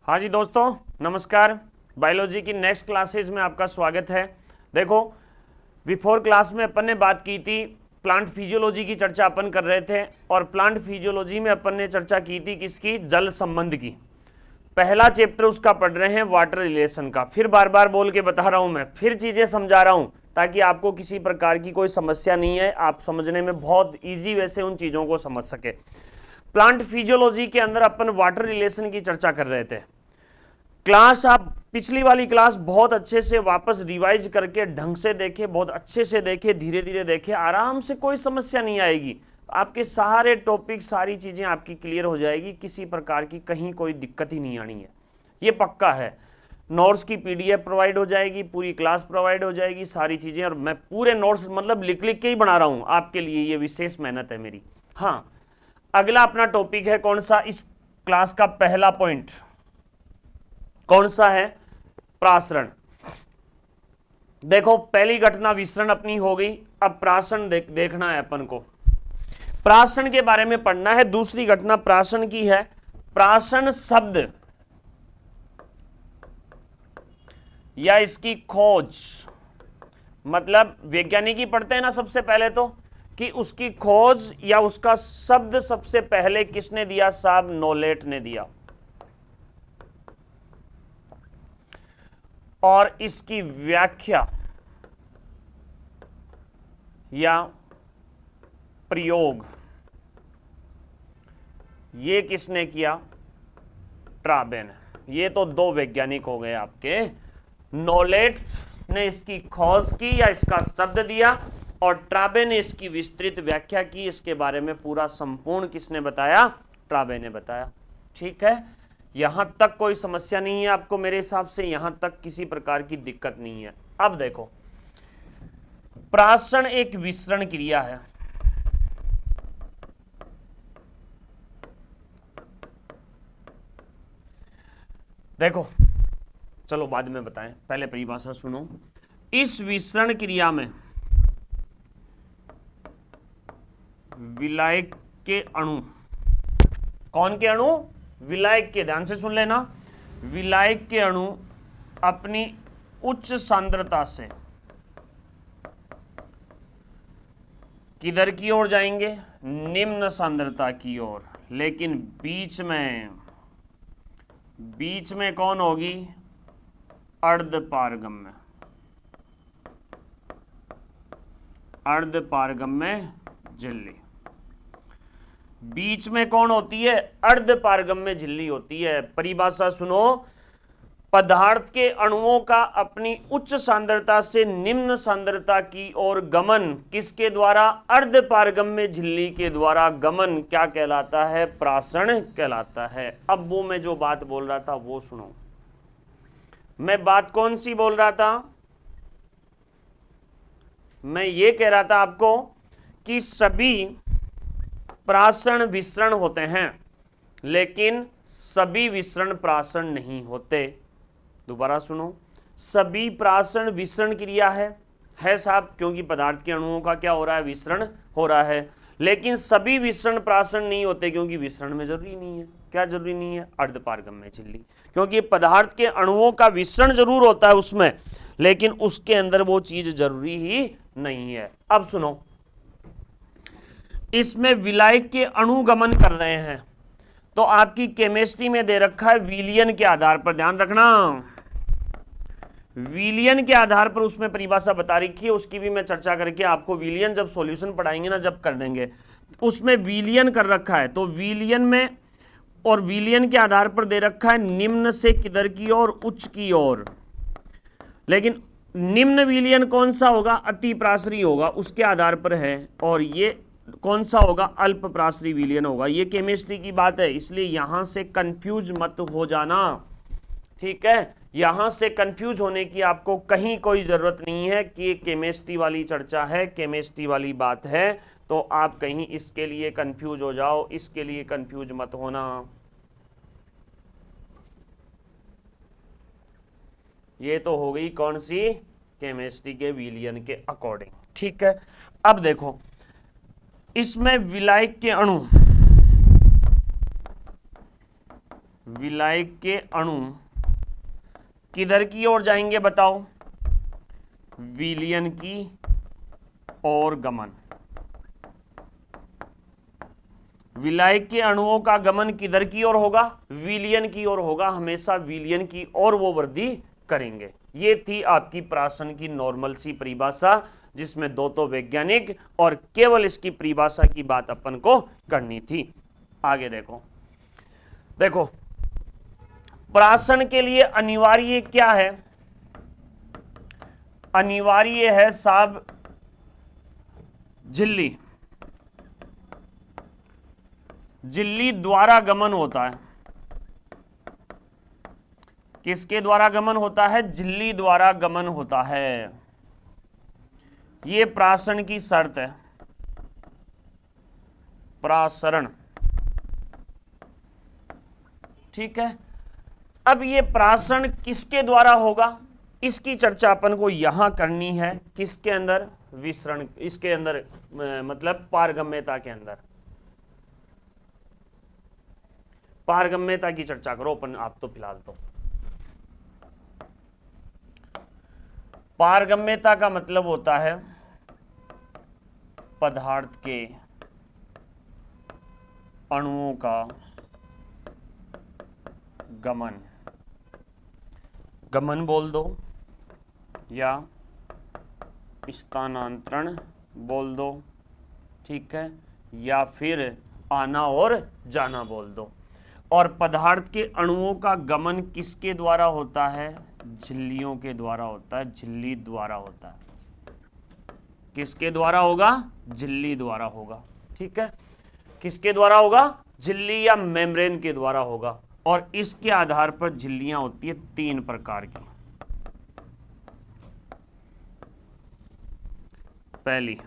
हाँ जी दोस्तों, नमस्कार। बायोलॉजी की नेक्स्ट क्लासेस में आपका स्वागत है। देखो, बिफोर क्लास में अपन ने बात की थी, प्लांट फिजियोलॉजी की चर्चा अपन कर रहे थे और प्लांट फिजियोलॉजी में अपन ने चर्चा की थी किसकी? जल संबंध की। पहला चैप्टर उसका पढ़ रहे हैं, वाटर रिलेशन का। फिर बार बार बोल के बता रहा हूं, मैं फिर चीजें समझा रहा हूं ताकि आपको किसी प्रकार की कोई समस्या नहीं है, आप समझने में बहुत ईजी वैसे उन चीजों को समझ सके। प्लांट फिजियोलॉजी के अंदर अपन वाटर रिलेशन की चर्चा कर रहे थे। क्लास आप पिछली वाली क्लास बहुत अच्छे से वापस रिवाइज करके ढंग से देखे, बहुत अच्छे से देखे, धीरे धीरे देखे, आराम से, कोई समस्या नहीं आएगी। आपके सारे टॉपिक, सारी चीजें आपकी क्लियर हो जाएगी, किसी प्रकार की कहीं कोई दिक्कत ही नहीं आनी है, ये पक्का है। नोट्स की पीडीएफ प्रोवाइड हो जाएगी, पूरी क्लास प्रोवाइड हो जाएगी, सारी चीजें। और मैं पूरे नोट्स मतलब लिख लिख के ही बना रहा हूं आपके लिए, ये विशेष मेहनत है मेरी। हाँ, अगला अपना टॉपिक है कौन सा? इस क्लास का पहला पॉइंट कौन सा है? प्रासरण। देखो, पहली घटना विसरण अपनी हो गई, अब प्रासरण देखना है अपन को। प्रासरण के बारे में पढ़ना है। दूसरी घटना प्रासरण की है। प्रासरण शब्द या इसकी खोज, मतलब वैज्ञानिक ही पढ़ते हैं ना सबसे पहले तो, कि उसकी खोज या उसका शब्द सबसे पहले किसने दिया? साहब नोलेट ने दिया। और इसकी व्याख्या या प्रयोग ये किसने किया? ट्राबे ने। ये तो दो वैज्ञानिक हो गए आपके। नोलेट ने इसकी खोज की या इसका शब्द दिया, और ट्राबे ने इसकी विस्तृत व्याख्या की। इसके बारे में पूरा संपूर्ण किसने बताया? ट्राबे ने बताया। ठीक है, यहां तक कोई समस्या नहीं है आपको मेरे हिसाब से, यहां तक किसी प्रकार की दिक्कत नहीं है। अब देखो, प्रासरण एक विसरण क्रिया है। देखो, चलो बाद में बताएं, पहले परिभाषा सुनो। इस विसरण क्रिया में विलायक के अणु, कौन के अणु? विलायक के, ध्यान से सुन लेना। विलायक के अणु अपनी उच्च सांद्रता से किधर की ओर जाएंगे? निम्न सांद्रता की ओर। लेकिन बीच में कौन होगी? अर्धपारगम्य। अर्धपारगम्य झिल्ली। बीच में कौन होती है? अर्धपारगम्य झिल्ली होती है। परिभाषा सुनो, पदार्थ के अणुओं का अपनी उच्च सांद्रता से निम्न सांद्रता की ओर गमन किसके द्वारा? अर्धपारगम्य झिल्ली के द्वारा गमन क्या कहलाता है? प्रासरण कहलाता है। अब वो मैं जो बात बोल रहा था वो सुनो। मैं बात कौन सी बोल रहा था? मैं ये कह रहा था आपको कि सभी प्रासरण विसरण होते हैं, लेकिन सभी विसरण प्रासरण नहीं होते। दोबारा सुनो, सभी प्रासरण विसरण क्रिया है साहब, क्योंकि पदार्थ के अणुओं का क्या हो रहा है? विसरण हो रहा है। लेकिन सभी विसरण प्रासरण नहीं होते, क्योंकि विसरण में जरूरी नहीं है। क्या जरूरी नहीं है? अर्धपारगम्य झिल्ली। क्योंकि पदार्थ के अणुओं का विसरण जरूर होता है उसमें, लेकिन उसके अंदर वो चीज जरूरी ही नहीं है। अब सुनो, इसमें विलायक के अणुगमन कर रहे हैं, तो आपकी केमिस्ट्री में दे रखा है विलियन के आधार पर। ध्यान रखना, विलियन के आधार पर उसमें परिभाषा बता रखी है, उसकी भी मैं चर्चा करके आपको विलियन जब सॉल्यूशन पढ़ाएंगे ना, जब कर देंगे, उसमें विलियन कर रखा है। तो विलियन में, और विलियन के आधार पर दे रखा है निम्न से किधर की ओर? उच्च की ओर। लेकिन निम्न विलियन कौन सा होगा? अति प्रासरी होगा, उसके आधार पर है। और ये कौन सा होगा? अल्प प्रासरी विलियन होगा। ये केमिस्ट्री की बात है, इसलिए यहां से कंफ्यूज मत हो जाना। ठीक है, यहां से कंफ्यूज होने की आपको कहीं कोई जरूरत नहीं है कि केमिस्ट्री वाली चर्चा है, केमिस्ट्री वाली बात है, तो आप कहीं इसके लिए कंफ्यूज हो जाओ, इसके लिए कंफ्यूज मत होना। ये तो हो गई कौन सी? केमिस्ट्री के विलियन के अकॉर्डिंग। ठीक है, अब देखो, इसमें विलायक के अणु विलायक के अणु किधर की ओर जाएंगे बताओ? विलयन की ओर गमन। विलायक के अणुओं का गमन किधर की ओर होगा? विलयन की ओर होगा। हमेशा विलयन की ओर वो वृद्धि करेंगे। ये थी आपकी प्राशन की नॉर्मल सी परिभाषा, जिसमें दो तो वैज्ञानिक और केवल इसकी परिभाषा की बात अपन को करनी थी। आगे देखो, देखो प्राशन के लिए अनिवार्य क्या है? अनिवार्य है साहब झिल्ली। झिल्ली द्वारा गमन होता है। किसके द्वारा गमन होता है? झिल्ली द्वारा गमन होता है। ये प्राशन की शर्त है। प्रासरण, ठीक है। अब ये प्राशन किसके द्वारा होगा, इसकी चर्चा अपन को यहां करनी है। किसके अंदर? विसरण, इसके अंदर मतलब पारगम्यता के अंदर। पारगम्यता की चर्चा करो अपन आप तो फिलहाल तो। पारगम्यता का मतलब होता है पदार्थ के अणुओं का गमन। गमन बोल दो या स्थानांतरण बोल दो, ठीक है, या फिर आना और जाना बोल दो। और पदार्थ के अणुओं का गमन किसके द्वारा होता है? झिल्लियों के द्वारा होता है। झिल्ली द्वारा होता है। किसके द्वारा होगा? झिल्ली द्वारा होगा, ठीक है। किसके द्वारा होगा? झिल्ली या मेम्ब्रेन के द्वारा होगा। और इसके आधार पर झिल्लियां होती है 3 प्रकार की। पहली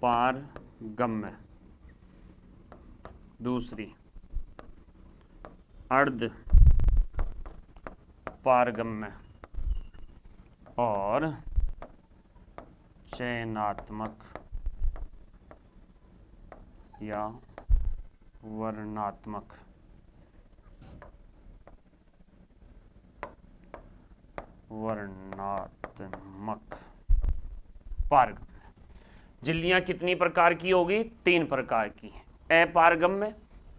अपारगम्य, दूसरी अर्ध पारगम्य और चयनात्मक या वर्णात्मक। पारगम्य झिल्लियां कितनी प्रकार की होगी? 3 प्रकार की। अपारगम्य,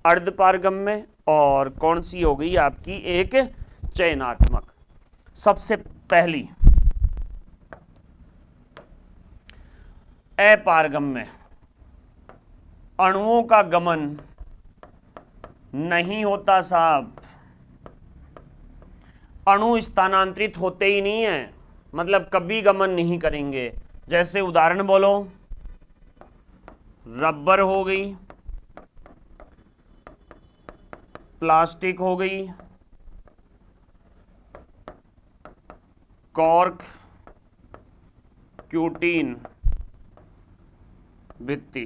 अर्धपारगम्य और कौन सी हो गई आपकी? एक चयनात्मक। सबसे पहली अपारगम्य, अणुओं का गमन नहीं होता साहब। अणु स्थानांतरित होते ही नहीं है, मतलब कभी गमन नहीं करेंगे। जैसे उदाहरण बोलो, रबर हो गई, प्लास्टिक हो गई, कॉर्क, क्यूटीन, भित्ति।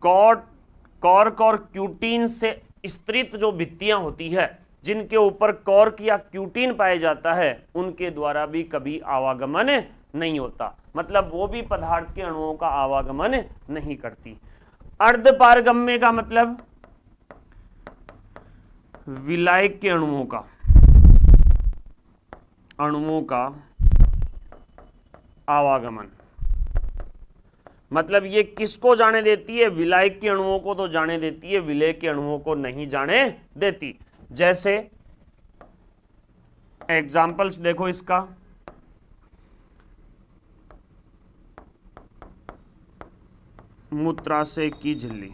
कॉर्क और क्यूटीन से स्तरित जो भित्तियां होती है, जिनके ऊपर कॉर्क या क्यूटीन पाया जाता है, उनके द्वारा भी कभी आवागमन नहीं होता। मतलब वो भी पदार्थ के अणुओं का आवागमन नहीं करती। अर्धपारगम्य का मतलब विलायक के अणुओं का आवागमन। मतलब ये किसको जाने देती है? विलायक के अणुओं को तो जाने देती है, विलेय के अणुओं को नहीं जाने देती। जैसे एग्जाम्पल्स देखो इसका, मूत्राशय की झिल्ली,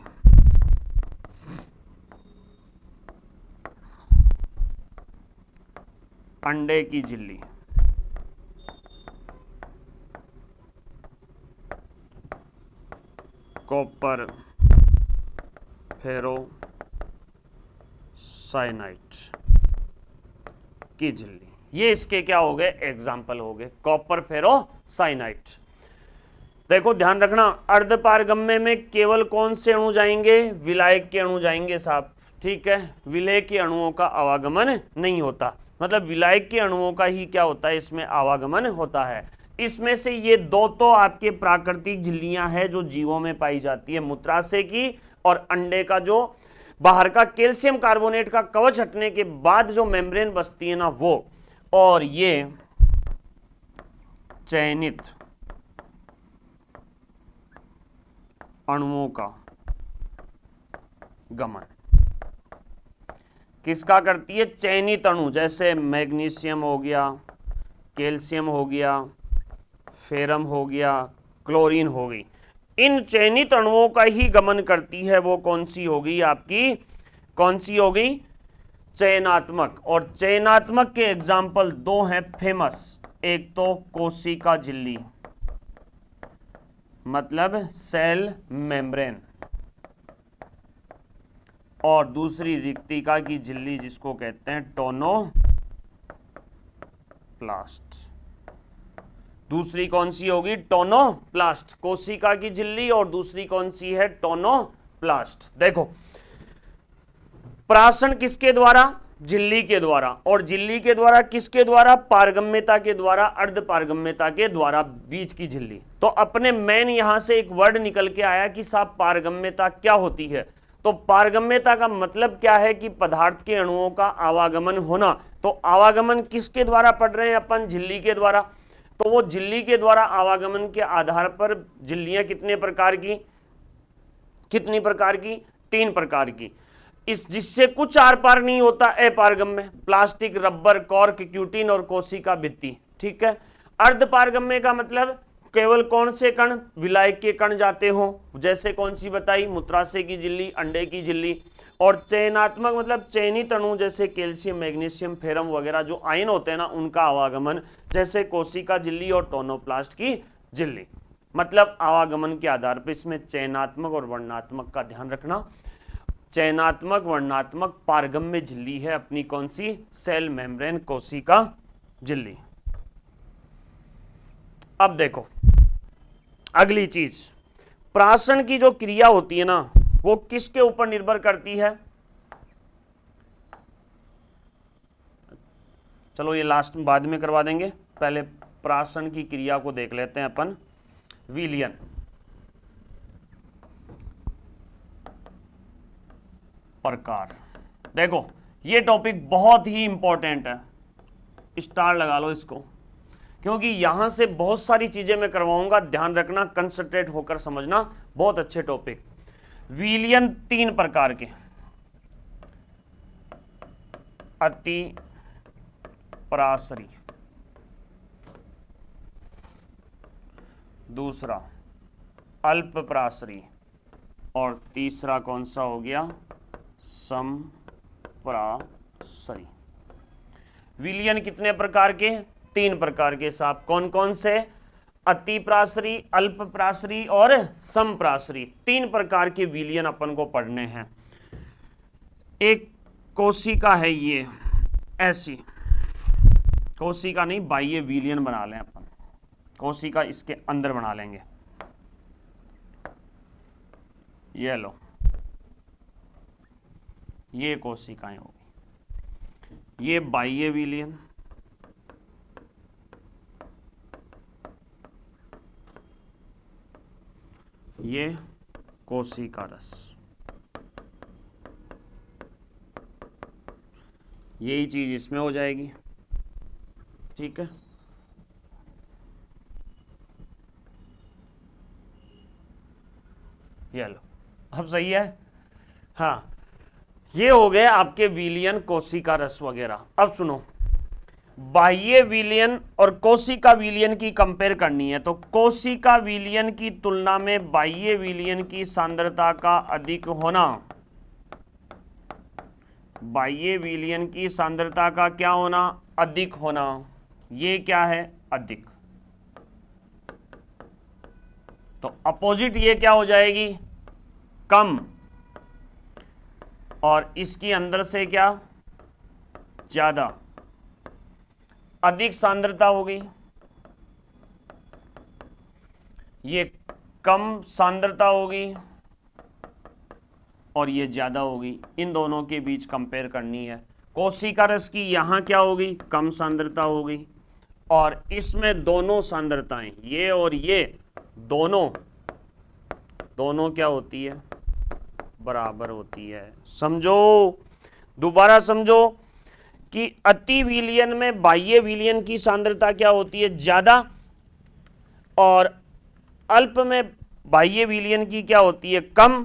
अंडे की झिल्ली, कॉपर फेरोसाइनाइट की झिल्ली। ये इसके क्या हो गए? एग्जाम्पल हो गए, कॉपर फेरोसाइनाइट। देखो ध्यान रखना, अर्धपारगम्य में केवल कौन से अणु जाएंगे? विलायक के अणु जाएंगे साहब, ठीक है। विलेय के अणुओं का आवागमन नहीं होता। मतलब विलायक के अणुओं का ही क्या होता है? इसमें आवागमन होता है। इसमें से ये 2 तो आपके प्राकृतिक झिल्लियां हैं जो जीवों में पाई जाती है, मूत्राशय की और अंडे का जो बाहर का कैल्शियम कार्बोनेट का कवच हटने के बाद जो मेम्ब्रेन बचती है ना वो, और ये चयनित अणुओं का गमन किसका करती है? चयनित अणु, जैसे मैग्नीशियम हो गया, कैल्शियम हो गया, फेरम हो गया, क्लोरीन हो गई, इन चयनित अणुओं का ही गमन करती है। वो कौन सी होगी आपकी? कौन सी होगी? चयनात्मक। और चयनात्मक के एग्जाम्पल दो हैं फेमस, एक तो कोशिका झिल्ली मतलब सेल मेम्ब्रेन, और दूसरी रिक्तिका की झिल्ली जिसको कहते हैं टोनोप्लास्ट। दूसरी कौन सी होगी? टोनोप्लास्ट, कोशिका की झिल्ली, और दूसरी कौन सी है? टोनोप्लास्ट। देखो प्राशन किसके द्वारा? झिल्ली के द्वारा, और झिल्ली के द्वारा किसके द्वारा? पारगम्यता के द्वारा, अर्ध पारगम्यता के द्वारा, बीच की झिल्ली। तो अपने मेन यहां से एक वर्ड निकल के आया कि साहब पारगम्यता क्या होती है। तो पारगम्यता का मतलब क्या है? कि पदार्थ के अणुओं का आवागमन होना। तो आवागमन किसके द्वारा पढ़ रहे हैं अपन? झिल्ली के द्वारा। तो वो झिल्ली के द्वारा आवागमन के आधार पर झिल्लियां कितने प्रकार की? कितनी प्रकार की? 3 प्रकार की। इस जिससे कुछ आर पार नहीं होता, अपारगम्य, प्लास्टिक, रबर, कॉर्क, क्यूटिन और कोशिका भित्ति। ठीक है। अर्ध पारगम्य का मतलब केवल कौन से कण? विलायक के कण जाते हो, जैसे कौन सी बताई? मूत्राशय की झिल्ली, अंडे की झिल्ली। और चयनात्मक मतलब चयनित अणु, जैसे कैल्शियम, मैग्नीशियम, फेरम वगैरह जो आयन होते हैं ना, उनका आवागमन, जैसे कोशिका झिल्ली और टोनोप्लास्ट की झिल्ली। मतलब आवागमन के आधार पर इसमें चयनात्मक और वर्णनात्मक का ध्यान रखना। चयनात्मक, वर्णनात्मक, पारगम्य झिल्ली है अपनी कौन सी? सेल मेम्ब्रेन, कोशिका झिल्ली। अब देखो अगली चीज, प्राशन की जो क्रिया होती है ना वो किसके ऊपर निर्भर करती है? चलो ये लास्ट में बाद में करवा देंगे, पहले प्राशन की क्रिया को देख लेते हैं अपन। विलयन, प्रकार। देखो ये टॉपिक बहुत ही इंपॉर्टेंट है, स्टार लगा लो इसको, क्योंकि यहां से बहुत सारी चीजें मैं करवाऊंगा, ध्यान रखना, कंसंट्रेट होकर समझना, बहुत अच्छे टॉपिक। विलयन 3 प्रकार के, अति पराशरी, दूसरा अल्प पराशरी, और तीसरा कौन सा हो गया? समपराशरी। विलयन कितने प्रकार के? 3 प्रकार के। साहब कौन कौन से? अति पराशरी, अल्प पराशरी और समपराशरी। 3 प्रकार के विलयन अपन को पढ़ने हैं। एक कोशिका है ये, ऐसी कोशिका नहीं, बाह्य विलयन बना लें अपन, कोशिका इसके अंदर बना लेंगे, ये लो, ये कोशिकाएं होगी, ये बाह्य विलयन, ये कोशिका रस। यही चीज इसमें हो जाएगी। ठीक है, ये लो, अब सही है। हाँ, ये हो गए आपके विलयन, कोशिका रस वगैरह। अब सुनो, बाह्य विलयन और कोशिका विलयन की कंपेयर करनी है, तो कोशिका विलयन की तुलना में बाह्य विलयन की सांद्रता का अधिक होना, बाह्य विलयन की सांद्रता का क्या होना? अधिक होना। ये क्या है? अधिक। तो अपोजिट ये क्या हो जाएगी? कम। और इसकी अंदर से क्या? ज्यादा। अधिक सांद्रता हो गई, ये कम सांद्रता होगी, और ये ज्यादा होगी। इन दोनों के बीच कंपेयर करनी है। कोशिका रस की यहां क्या होगी? कम सांद्रता होगी, और इसमें दोनों सांद्रताएं, ये और ये दोनों क्या होती है? बराबर होती है। समझो, दोबारा समझो कि अति विलयन में बाह्य विलयन की सांद्रता क्या होती है, ज्यादा, और अल्प में बाह्य विलयन की क्या होती है, कम।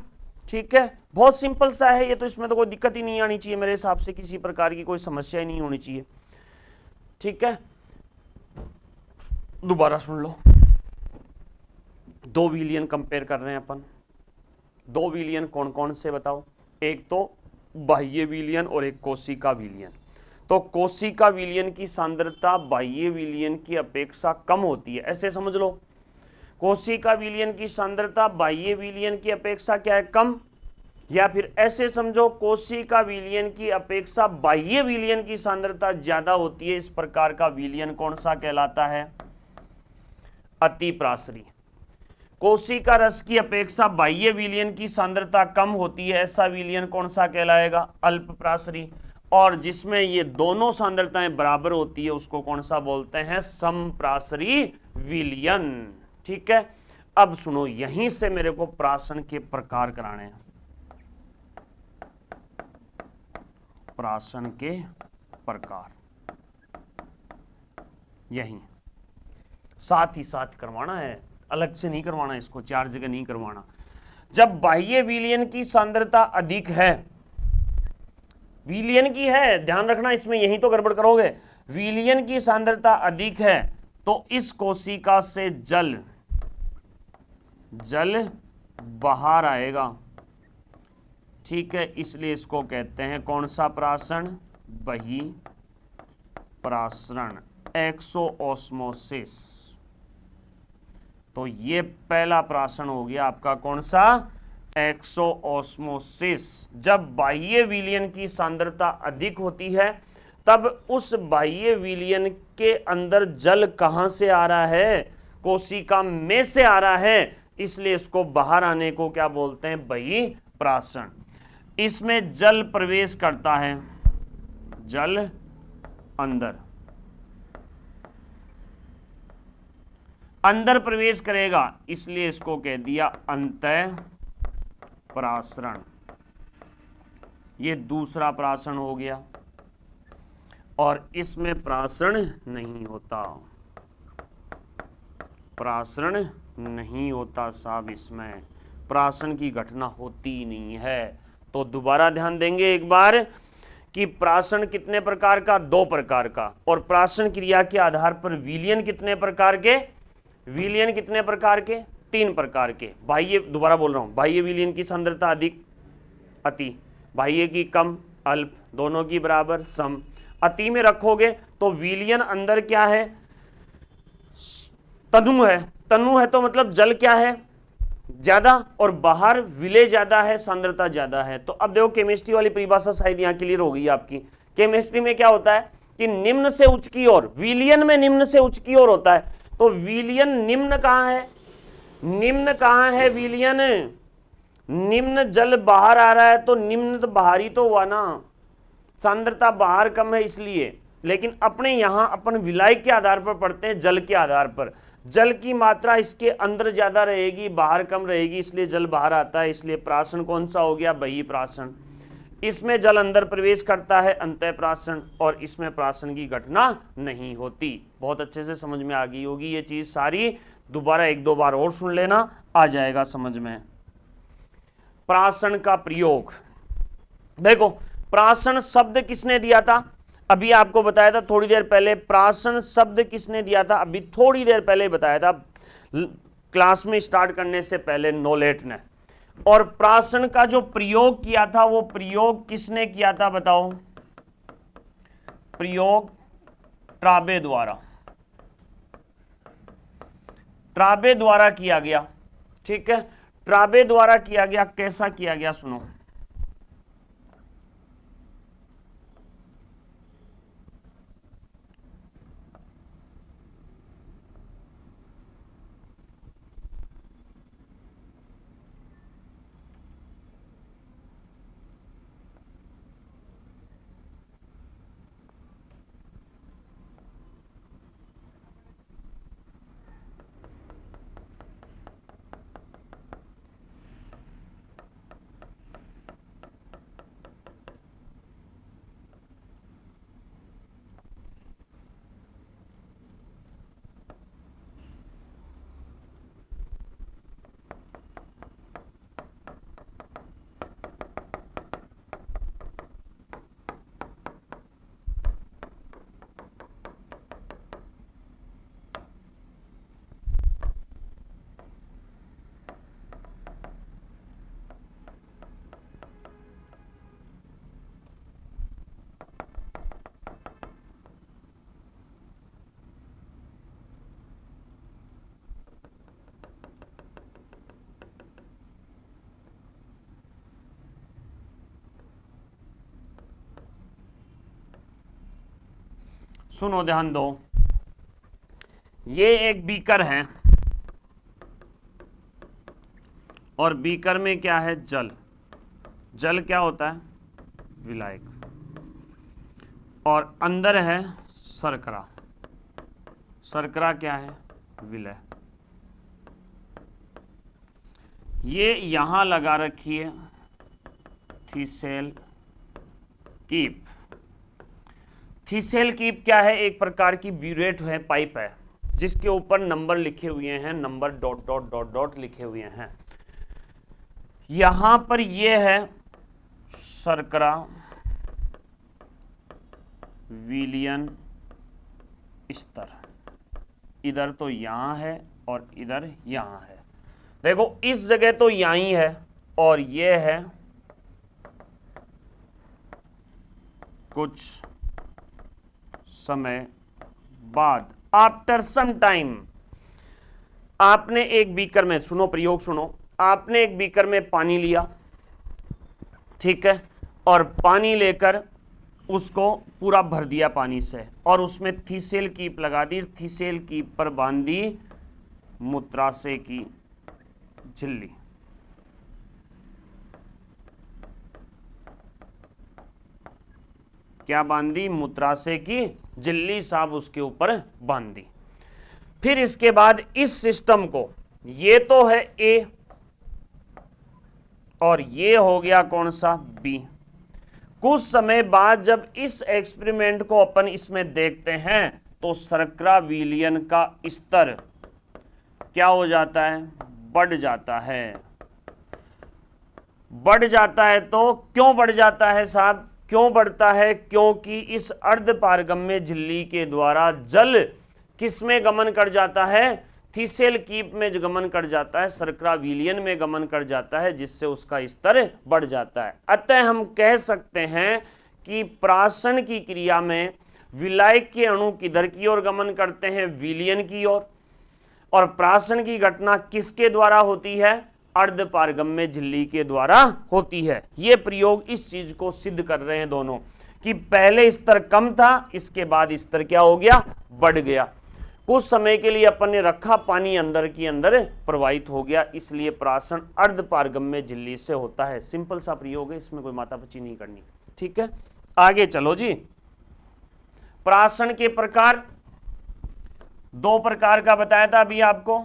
ठीक है, बहुत सिंपल सा है ये तो, इसमें तो कोई दिक्कत ही नहीं आनी चाहिए मेरे हिसाब से, किसी प्रकार की कोई समस्या ही नहीं होनी चाहिए। ठीक है, दोबारा सुन लो। दो विलयन कंपेयर कर रहे हैं अपन। दो विलयन कौन कौन से बताओ? एक तो बाह्य विलयन और एक कोशिका विलयन। तो कोशिका विलयन की सांद्रता बाह्य विलयन की अपेक्षा कम होती है, ऐसे समझ लो। कोशिका विलयन की सांद्रता बाह्य विलयन की अपेक्षा क्या है, कम। या फिर ऐसे समझो, कोशिका विलयन की अपेक्षा बाह्य विलयन की सांद्रता ज्यादा होती है। इस प्रकार का विलयन कौन सा कहलाता है? अतिप्रासरी। कोशिका रस की अपेक्षा बाह्य विलयन की सांद्रता कम होती है, ऐसा विलयन कौन सा कहलाएगा? अल्पप्रासरी। और जिसमें ये दोनों सांद्रताएं बराबर होती है उसको कौन सा बोलते हैं? समप्रासरी विलयन। ठीक है, अब सुनो, यहीं से मेरे को प्राशन के प्रकार कराने हैं। प्राशन के प्रकार यहीं साथ ही साथ करवाना है, अलग से नहीं करवाना, इसको चार जगह नहीं करवाना। जब बाह्य विलयन की सांद्रता अधिक है, विलयन की है, ध्यान रखना इसमें, यही तो गड़बड़ करोगे। विलयन की सांद्रता अधिक है तो इस कोशिका से जल बाहर आएगा। ठीक है, इसलिए इसको कहते हैं कौन सा प्राशन? बहिःप्रासरण, एक्सोऑस्मोसिस। तो ये पहला प्राशन हो गया आपका, कौन सा? एक्सोऑस्मोसिस। जब बाह्य विलयन की सांद्रता अधिक होती है तब उस बाह्य विलयन के अंदर जल कहां से आ रहा है? कोशिका में से आ रहा है, इसलिए इसको बाहर आने को क्या बोलते हैं? बहिःप्रासरण। इसमें जल प्रवेश करता है, जल अंदर प्रवेश करेगा, इसलिए इसको कह दिया अंतःप्रासरण। ये दूसरा प्राशन हो गया, और इसमें प्रासरण नहीं होता, प्रासरण नहीं होता साहब, इसमें प्राशन की घटना होती नहीं है। तो दोबारा ध्यान देंगे एक बार कि प्राशन कितने प्रकार का? दो प्रकार का। और प्राशन क्रिया के आधार पर विलयन कितने प्रकार के? विलयन कितने प्रकार के? तीन प्रकार के। बाह्य, दोबारा बोल रहा हूं, बाह्य विलयन की सांद्रता अधिक, अति। बाह्य की कम, अल्प। दोनों की बराबर, सम। अति में रखोगे तो विलयन अंदर क्या है? तनु है। तनु है तो मतलब जल क्या है? ज्यादा, और बाहर विलय ज्यादा है, सांद्रता ज्यादा है। तो अब देखो, केमिस्ट्री वाली परिभाषा शायद यहां क्लियर हो गई आपकी। केमिस्ट्री में क्या होता है कि निम्न से उच्च की ओर, विलयन में निम्न से उच्च की ओर होता है। तो विलयन निम्न कहां है? निम्न कहां है विलयन? निम्न जल बाहर आ रहा है तो निम्न तो बाहरी तो हुआ ना, सांद्रता बाहर कम है इसलिए। लेकिन अपने यहां अपन विलय के आधार पर पढ़ते हैं, जल के आधार पर। जल की मात्रा इसके अंदर ज्यादा रहेगी, बाहर कम रहेगी, इसलिए जल बाहर आता है। इसलिए प्राशन कौन सा हो गया? बहिःप्रासरण। इसमें जल अंदर प्रवेश करता है, अंतःप्रासरण। और इसमें प्राशन की घटना नहीं होती। बहुत अच्छे से समझ में आ गई होगी ये चीज सारी। दोबारा एक दो बार और सुन लेना, आ जाएगा समझ में। प्राशन का प्रयोग देखो, प्राशन शब्द किसने दिया था? अभी आपको बताया था थोड़ी देर पहले। प्राशन शब्द किसने दिया था? अभी थोड़ी देर पहले बताया था, क्लास में स्टार्ट करने से पहले, नोलेट ने। और प्राशन का जो प्रयोग किया था वो प्रयोग किसने किया था बताओ? प्रयोग ट्राबे द्वारा, ट्राबे द्वारा किया गया। ठीक है, ट्राबे द्वारा किया गया। कैसा किया गया सुनो। सुनो, ध्यान दो, ये एक बीकर है और बीकर में क्या है? जल। जल क्या होता है? विलायक। और अंदर है शर्करा। शर्करा क्या है? विलय। ये यहां लगा रखी है थीसेल कीप। थीसेल कीप क्या है? एक प्रकार की ब्यूरेट है, पाइप है, जिसके ऊपर नंबर लिखे हुए हैं, number dot dot dot dot लिखे हुए हैं। यहां पर ये है शर्करा विलयन स्तर। इधर तो यहां है और इधर यहां है। देखो, इस जगह तो यहीं है और ये है कुछ समय बाद, आफ्टर सम टाइम। आपने एक बीकर में, सुनो प्रयोग सुनो, आपने एक बीकर में पानी लिया, ठीक है, और पानी लेकर उसको पूरा भर दिया पानी से और उसमें थीसेल कीप लगा दी। थीसेल कीप पर बांधी मूत्राशय की झिल्ली। क्या बांधी? मूत्राशय की झिल्ली साहब उसके ऊपर बांधी। फिर इसके बाद इस सिस्टम को, ये तो है ए और ये हो गया कौन सा? बी। कुछ समय बाद जब इस एक्सपेरिमेंट को अपन इसमें देखते हैं तो शर्करा विलयन का स्तर क्या हो जाता है? बढ़ जाता है। बढ़ जाता है तो क्यों बढ़ जाता है साहब? क्यों बढ़ता है? क्योंकि इस अर्धपारगम्य झिल्ली के द्वारा जल किस में गमन कर जाता है? थीसेल कीप में गमन कर जाता है, शर्करा विलयन में गमन कर जाता है, जिससे उसका स्तर बढ़ जाता है। अतः हम कह सकते हैं कि प्राशन की क्रिया में विलायक के अणु किधर की ओर गमन करते हैं? विलयन की ओर। और प्राशन की घटना किसके द्वारा होती है? अर्धपारगम्य झिल्ली के द्वारा होती है। ये प्रयोग इस चीज को सिद्ध कर रहे हैं दोनों, कि पहले स्तर कम था, इसके बाद स्तर क्या हो गया? बढ़ गया। कुछ समय के लिए अपन ने रखा, पानी अंदर की अंदर प्रवाहित हो गया, इसलिए प्राशन अर्धपारगम्य झिल्ली से होता है। सिंपल सा प्रयोग है, इसमें कोई मातापची नहीं करनी। ठीक है, आगे चलो जी। प्राशन के प्रकार, दो प्रकार का बताया था अभी आपको।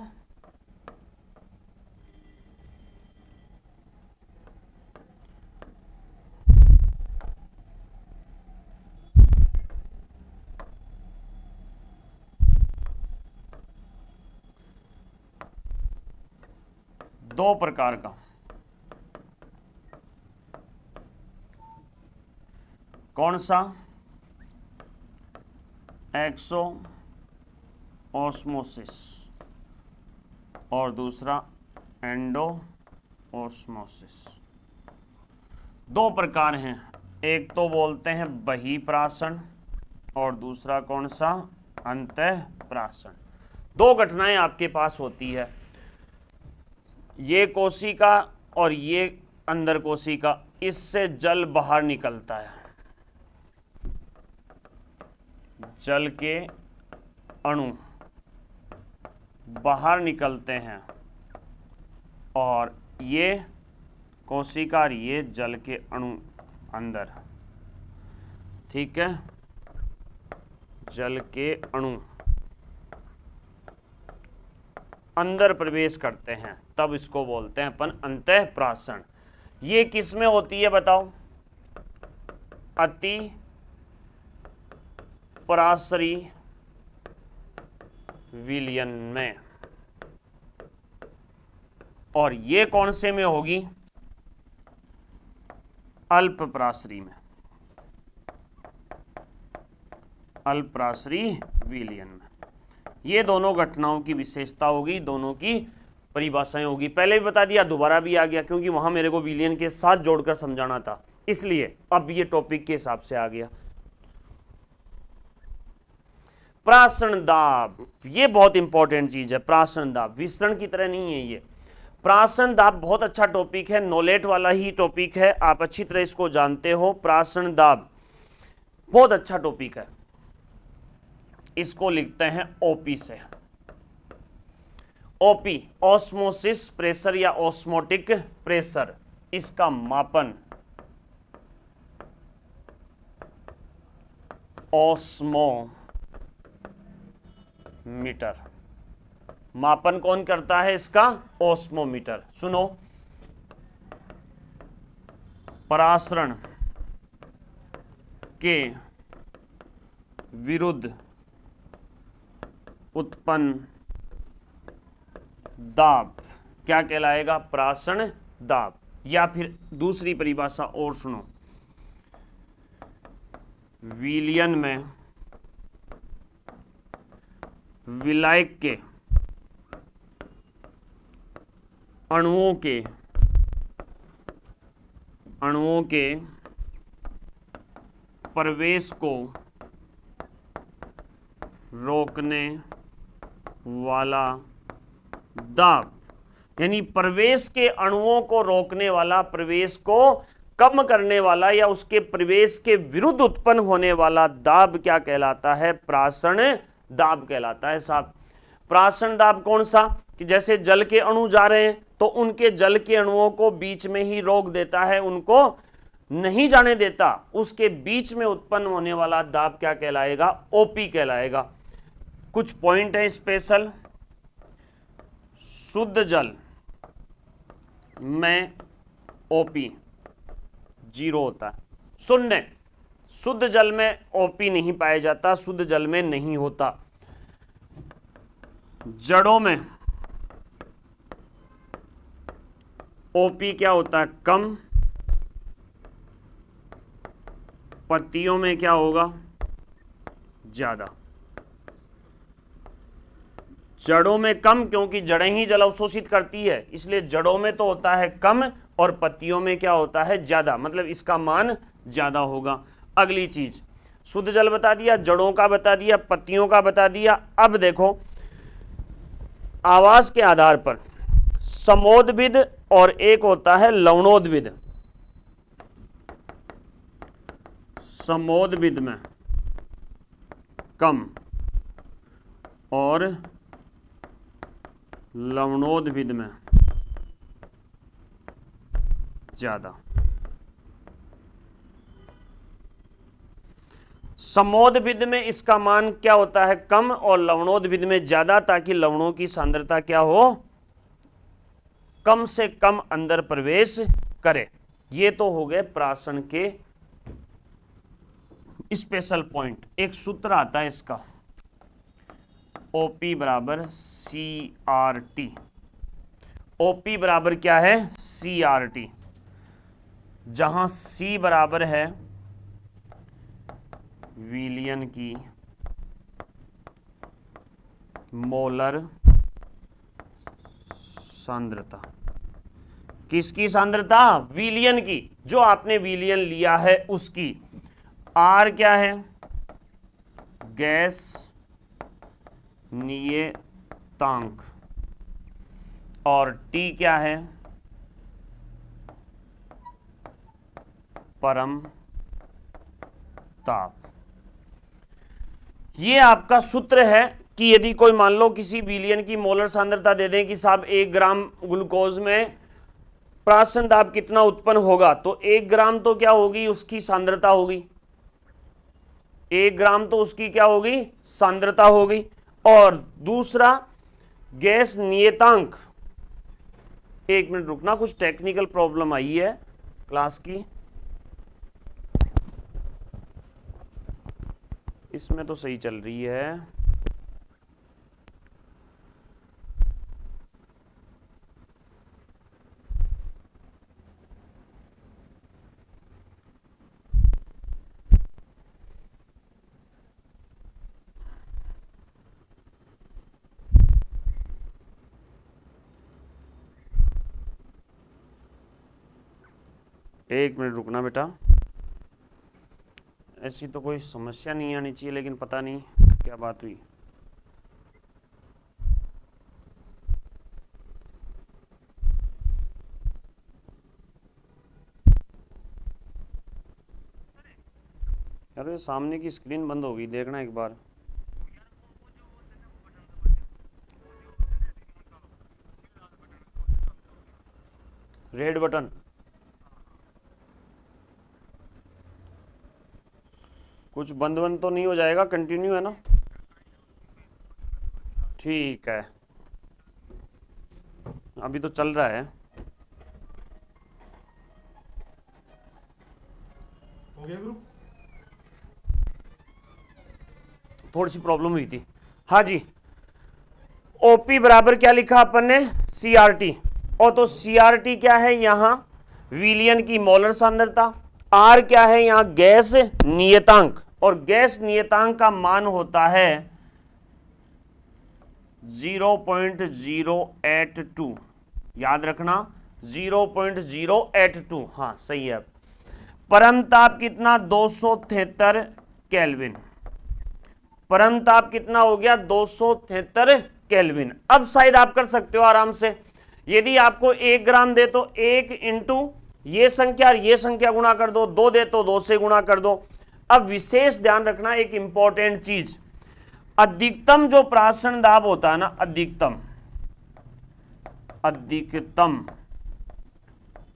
दो प्रकार का, कौन सा? एक्सो ऑस्मोसिस और दूसरा एंडो ऑस्मोसिस। दो प्रकार हैं, एक तो बोलते हैं बहिप्राशन और दूसरा कौन सा? अंतःप्राशन। दो घटनाएं आपके पास होती है, ये कोशिका और ये अंदर कोशिका, इससे जल बाहर निकलता है, जल के अणु बाहर निकलते हैं, और ये कोशिका और ये जल के अणु अंदर, ठीक है, जल के अणु अंदर प्रवेश करते हैं, तब इसको बोलते हैं अपन अंतःप्राशन। ये किस में होती है बताओ? अति पराशरी विलयन में। और ये कौन से में होगी? अल्प पराशरी में, अल्प पराशरी विलयन में। ये दोनों घटनाओं की विशेषता होगी, दोनों की परिभाषाएं होगी। पहले भी बता दिया, दोबारा भी आ गया, क्योंकि वहां मेरे को विलयन के साथ जोड़कर समझाना था, इसलिए अब ये टॉपिक के हिसाब से आ गया। प्राशन दाब, ये बहुत इंपॉर्टेंट चीज है। प्राशन दाब विसरण की तरह नहीं है ये। प्राशन दाब बहुत अच्छा टॉपिक है, नॉलेज वाला ही टॉपिक है, आप अच्छी तरह इसको जानते हो। प्राशन दाब बहुत अच्छा टॉपिक है। इसको लिखते हैं ओपी से। ओपी ऑस्मोसिस प्रेशर या ऑस्मोटिक प्रेशर, इसका मापन ऑस्मोमीटर। मापन कौन करता है इसका? ऑस्मोमीटर। सुनो, परासरण के विरुद्ध उत्पन्न दाब क्या कहलाएगा? परासरण दाब। या फिर दूसरी परिभाषा और सुनो, विलयन में विलायक के अणुओं के प्रवेश को रोकने वाला दाब, यानी प्रवेश के अणुओं को रोकने वाला, प्रवेश को कम करने वाला या उसके प्रवेश के विरुद्ध उत्पन्न होने वाला दाब क्या कहलाता है? प्रासरण दाब कहलाता है साहब। प्रासरण दाब कौन सा? कि जैसे जल के अणु जा रहे हैं तो उनके जल के अणुओं को बीच में ही रोक देता है, उनको नहीं जाने देता, उसके बीच में उत्पन्न होने वाला दाब क्या कहलाएगा? ओपी कहलाएगा। कुछ पॉइंट है स्पेशल। शुद्ध जल में ओपी 0 होता है। शून्य, शुद्ध जल में ओपी नहीं पाया जाता, शुद्ध जल में नहीं होता। जड़ों में ओपी क्या होता है? कम। पत्तियों में क्या होगा? ज्यादा। जड़ों में कम, क्योंकि जड़ें ही जल अवशोषित करती है, इसलिए जड़ों में तो होता है कम और पत्तियों में क्या होता है? ज्यादा, मतलब इसका मान ज्यादा होगा। अगली चीज, शुद्ध जल बता दिया, जड़ों का बता दिया, पत्तियों का बता दिया। अब देखो, आवाज के आधार पर समोद्भिद और एक होता है लवणोद्भिद। समोद्भिद में कम और लवणोद्भिद में ज्यादा। समोद्भिद में इसका मान क्या होता है? कम, और लवणोद्भिद में ज्यादा, ताकि लवणों की सांद्रता क्या हो? कम से कम अंदर प्रवेश करे। ये तो हो गए प्राशन के स्पेशल पॉइंट। एक सूत्र आता है इसका, ओपी बराबर CRT। ओपी बराबर क्या है? CRT, जहां C बराबर है विलयन की मोलर सांद्रता। किसकी सांद्रता? विलयन की, जो आपने विलयन लिया है उसकी। R क्या है? गैस नियतांक। और T क्या है? परम ताप। ये आपका सूत्र है कि यदि कोई मान लो किसी विलयन की मोलर सांद्रता दे दें कि साहब 1 ग्राम ग्लूकोज में प्राशन दाब कितना उत्पन्न होगा, तो 1 ग्राम तो क्या होगी? उसकी सांद्रता होगी। 1 ग्राम तो उसकी क्या होगी? सांद्रता होगी। और दूसरा गैस नियतांक, 1 मिनट रुकना, कुछ टेक्निकल प्रॉब्लम आई है क्लास की। इसमें तो सही चल रही है। एक मिनट रुकना बेटा, ऐसी तो कोई समस्या नहीं आनी चाहिए, लेकिन पता नहीं क्या बात हुई। यार ये सामने की स्क्रीन बंद हो गई, देखना एक बार। रेड बटन, कुछ बंद बंद तो नहीं हो जाएगा, कंटिन्यू है ना? ठीक है, अभी तो चल रहा है। हो गया ग्रुप? थोड़ी सी प्रॉब्लम हुई थी। हाँ जी, ओपी बराबर क्या लिखा अपन ने? सीआरटी। और तो सीआरटी क्या है यहां? विलियन की मोलर सांद्रता। आर क्या है यहां? गैस नियतांक। और गैस नियतांक का मान होता है 0.082। याद रखना 0.082। हाँ सही है। परम ताप कितना? 273 केल्विन। परम ताप कितना हो गया? 273 केल्विन। अब शायद आप कर सकते हो आराम से, यदि आपको 1 ग्राम दे तो 1 इंटू ये संख्या गुणा कर दो, 2 दे तो 2 से गुणा कर दो। अब विशेष ध्यान रखना एक इंपॉर्टेंट चीज, अधिकतम जो प्राशन दाब होता है ना, अधिकतम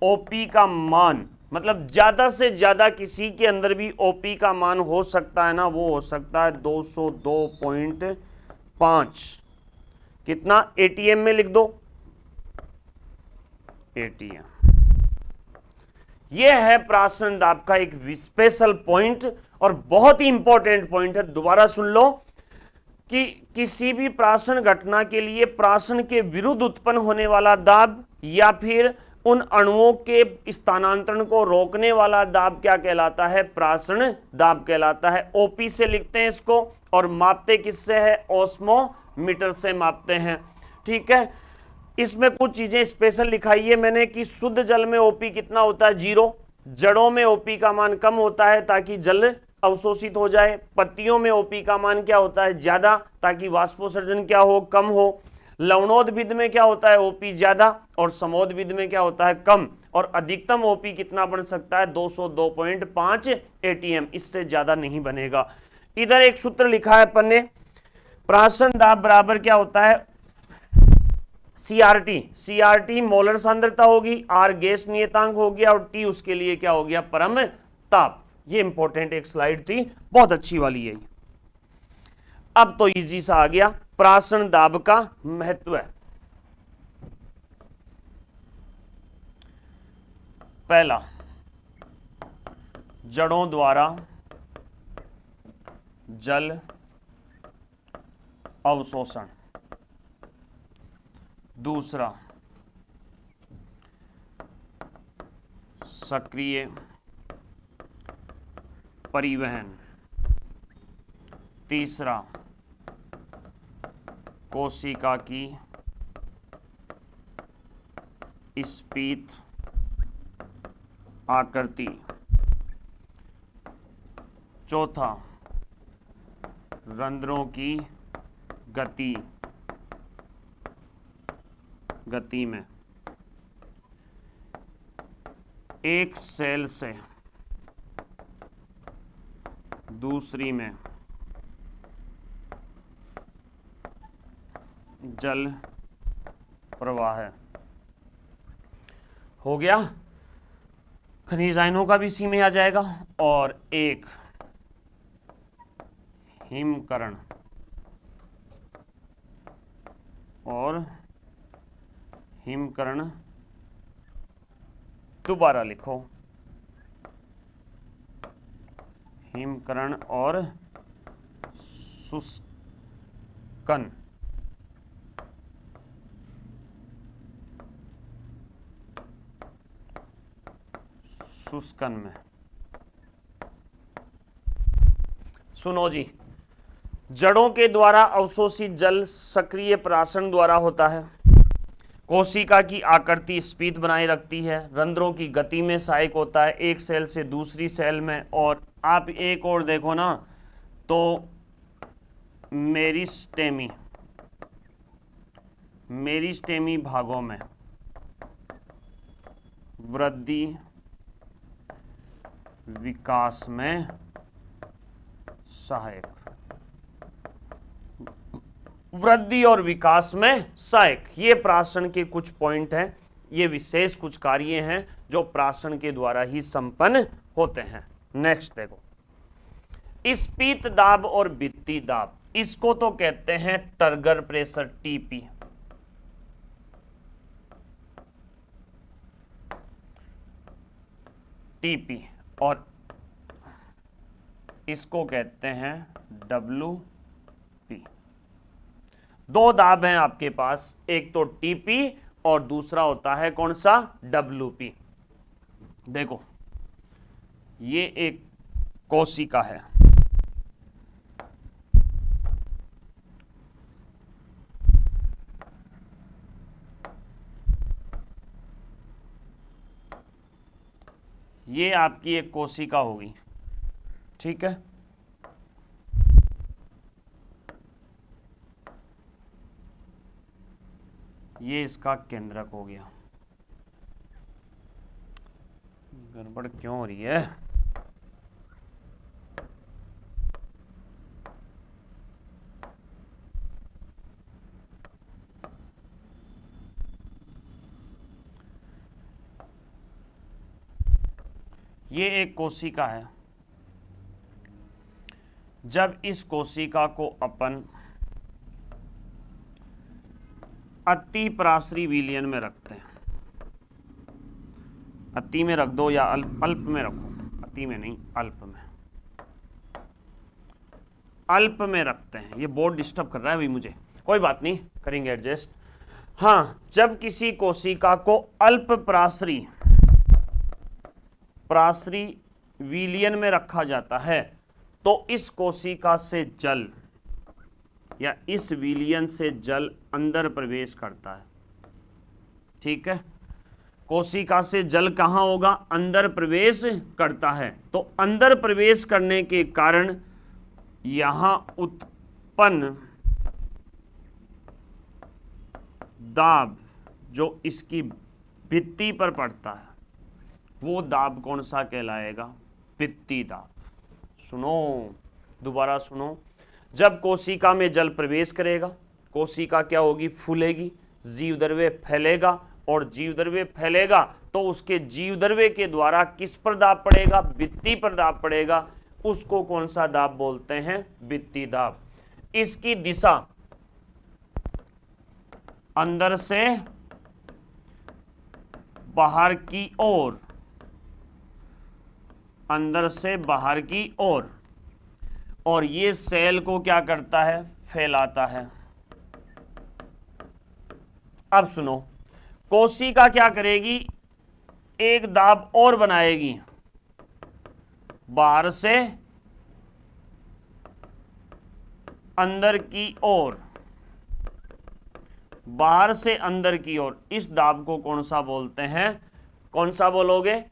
ओपी का मान, मतलब ज्यादा से ज्यादा किसी के अंदर भी ओपी का मान हो सकता है ना, वो हो सकता है 202.5। कितना? एटीएम में लिख दो, एटीएम। यह है प्राशन दाब का एक स्पेशल पॉइंट और बहुत ही इंपॉर्टेंट पॉइंट है। दोबारा सुन लो कि किसी भी प्राशन घटना के लिए प्राशन के विरुद्ध उत्पन्न होने वाला दाब या फिर उन अणुओं के स्थानांतरण को रोकने वाला दाब क्या कहलाता है? प्राशन दाब कहलाता है। ओपी से लिखते हैं इसको, और मापते किससे है? ओस्मोमीटर से मापते हैं। ठीक है, इसमें कुछ चीजें स्पेशल लिखाई है मैंने कि शुद्ध जल में ओपी कितना होता है? 0। जड़ों में ओपी का मान कम होता है ताकि जल अवशोषित हो जाए। पत्तियों में ओपी का मान क्या होता है? ज्यादा, ताकि वाष्पोत्सर्जन क्या हो? कम हो। लवणोद्भिद में क्या होता है? ओपी ज्यादा। और समोद्भिद में क्या होता है? कम। और अधिकतम ओपी कितना बन सकता है? 202.5 एटीएम, इससे ज्यादा नहीं बनेगा। इधर एक सूत्र लिखा है अपन ने, प्राशन दाब बराबर क्या होता है? सीआरटी। सीआरटी मोलर सांद्रता होगी, आर गैस नियतांक हो गया, और टी उसके लिए क्या हो गया? परम ताप। ये इंपॉर्टेंट एक स्लाइड थी, बहुत अच्छी वाली है। अब तो इजी सा आ गया, प्राशन दाब का महत्व है। पहला, जड़ों द्वारा जल अवशोषण। दूसरा, सक्रिय परिवहन। तीसरा, कोशिका की स्फीत आकृति। चौथा, रंध्रों की गति में एक सेल से दूसरी में जल प्रवाह। हो गया, खनिज आयनों का भी इसी में आ जाएगा। और एक हिमकरण, और हिमकरण दोबारा लिखो, हिमकरण और शुष्कन। शुष्कन में सुनो जी, जड़ों के द्वारा अवशोषित जल सक्रिय प्राशन द्वारा होता है। कोशिका की आकृति स्फीत बनाए रखती है, रंध्रों की गति में सहायक होता है एक सेल से दूसरी सेल में। और आप एक और देखो ना, तो मेरिस्टेमी भागों में वृद्धि विकास में सहायक। वृद्धि और विकास में सहायक, ये प्राशन के कुछ पॉइंट हैं, ये विशेष कुछ कार्य हैं जो प्राशन के द्वारा ही संपन्न होते हैं। नेक्स्ट देखो, स्पीत दाब और भित्ति दाब, इसको तो कहते हैं टर्गर प्रेशर टीपी। टीपी और इसको कहते हैं डब्ल्यूपी। दो दाब हैं आपके पास, एक तो टीपी और दूसरा होता है कौन सा, डब्ल्यूपी। देखो ये एक कोशिका है, ये आपकी एक कोशिका होगी, ठीक है। ये इसका केंद्रक हो गया। गड़बड़ क्यों हो रही है? ये एक कोशिका है। जब इस कोशिका को अपन अति पराश्री विलयन में रखते हैं, अति में रख दो या अल्प में रखो, अति में नहीं अल्प में, अल्प में रखते हैं। ये बोर्ड डिस्टर्ब कर रहा है भाई मुझे, कोई बात नहीं, करेंगे एडजस्ट। हाँ, जब किसी कोशिका को अल्प पराश्री विलयन में रखा जाता है तो इस कोशिका से जल या इस विलयन से जल अंदर प्रवेश करता है, ठीक है। कोशिका से जल कहाँ होगा, अंदर प्रवेश करता है। तो अंदर प्रवेश करने के कारण यहां उत्पन्न दाब जो इसकी भित्ति पर पड़ता है वो दाब कौन सा कहलाएगा, भित्ति दाब। सुनो, दोबारा सुनो, जब कोशिका में जल प्रवेश करेगा, कोशिका क्या होगी, फूलेगी, जीवद्रव्य फैलेगा, और जीवद्रव्य फैलेगा तो उसके जीवद्रव्य के द्वारा किस पर दाब पड़ेगा, भित्ति पर दाब पड़ेगा। उसको कौन सा दाब बोलते हैं, भित्ति दाब। इसकी दिशा अंदर से बाहर की ओर, अंदर से बाहर की ओर, और ये सेल को क्या करता है, फैलाता है। अब सुनो, कोशिका क्या करेगी, एक दाब और बनाएगी, बाहर से अंदर की ओर, बाहर से अंदर की ओर। इस दाब को कौन सा बोलते हैं, कौन सा बोलोगे,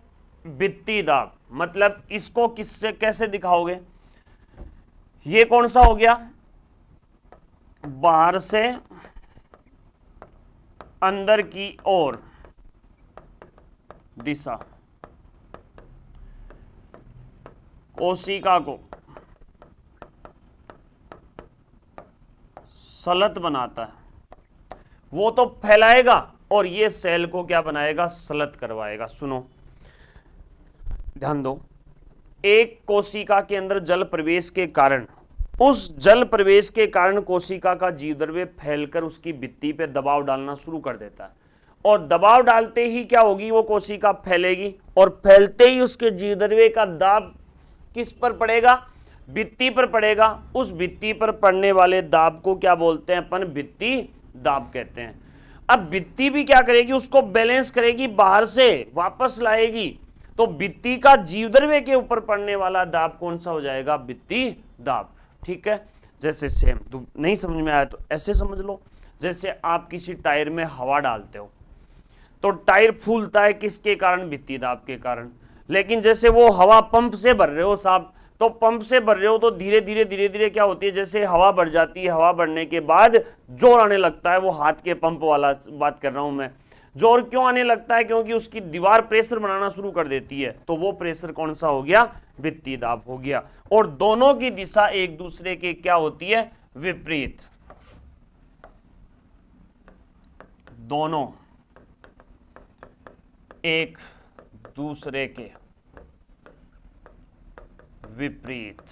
भित्ति दाब। मतलब इसको किससे कैसे दिखाओगे, ये कौन सा हो गया, बाहर से अंदर की ओर दिशा। कोशिका को सलत बनाता है, वो तो फैलाएगा और ये सेल को क्या बनाएगा, सलत करवाएगा। सुनो ध्यान दो, एक कोशिका के अंदर जल प्रवेश के कारण, उस जल प्रवेश के कारण कोशिका का जीवद्रव्य फैलकर उसकी भित्ति पे दबाव डालना शुरू कर देता है, और दबाव डालते ही क्या होगी, वो कोशिका फैलेगी, और फैलते ही उसके जीवद्रव्य का दाब किस पर पड़ेगा, भित्ति पर पड़ेगा। उस भित्ति पर पड़ने वाले दाब को क्या बोलते हैं अपन, भित्ति दाब कहते हैं। अब भित्ति भी क्या करेगी, उसको बैलेंस करेगी, बाहर से वापस लाएगी, तो भित्ति का जीवद्रव्य के ऊपर पड़ने वाला दाब कौन सा हो जाएगा, भित्ति दाब, ठीक है। जैसे सेम, तो नहीं समझ में आया तो ऐसे समझ लो, जैसे आप किसी टायर में हवा डालते हो तो टायर फूलता है, किसके कारण, भित्ति दाब के कारण। लेकिन जैसे वो हवा पंप से भर रहे हो साहब, तो पंप से भर रहे हो तो धीरे धीरे क्या होती है, जैसे हवा बढ़ जाती है, हवा बढ़ने के बाद जोर आने लगता है, वो हाथ के पंप वाला बात कर रहा हूं मैं। जोर क्यों आने लगता है, क्योंकि उसकी दीवार प्रेशर बनाना शुरू कर देती है, तो वो प्रेशर कौन सा हो गया, भित्ति दाब हो गया। और दोनों की दिशा एक दूसरे के क्या होती है, विपरीत। दोनों एक दूसरे के विपरीत,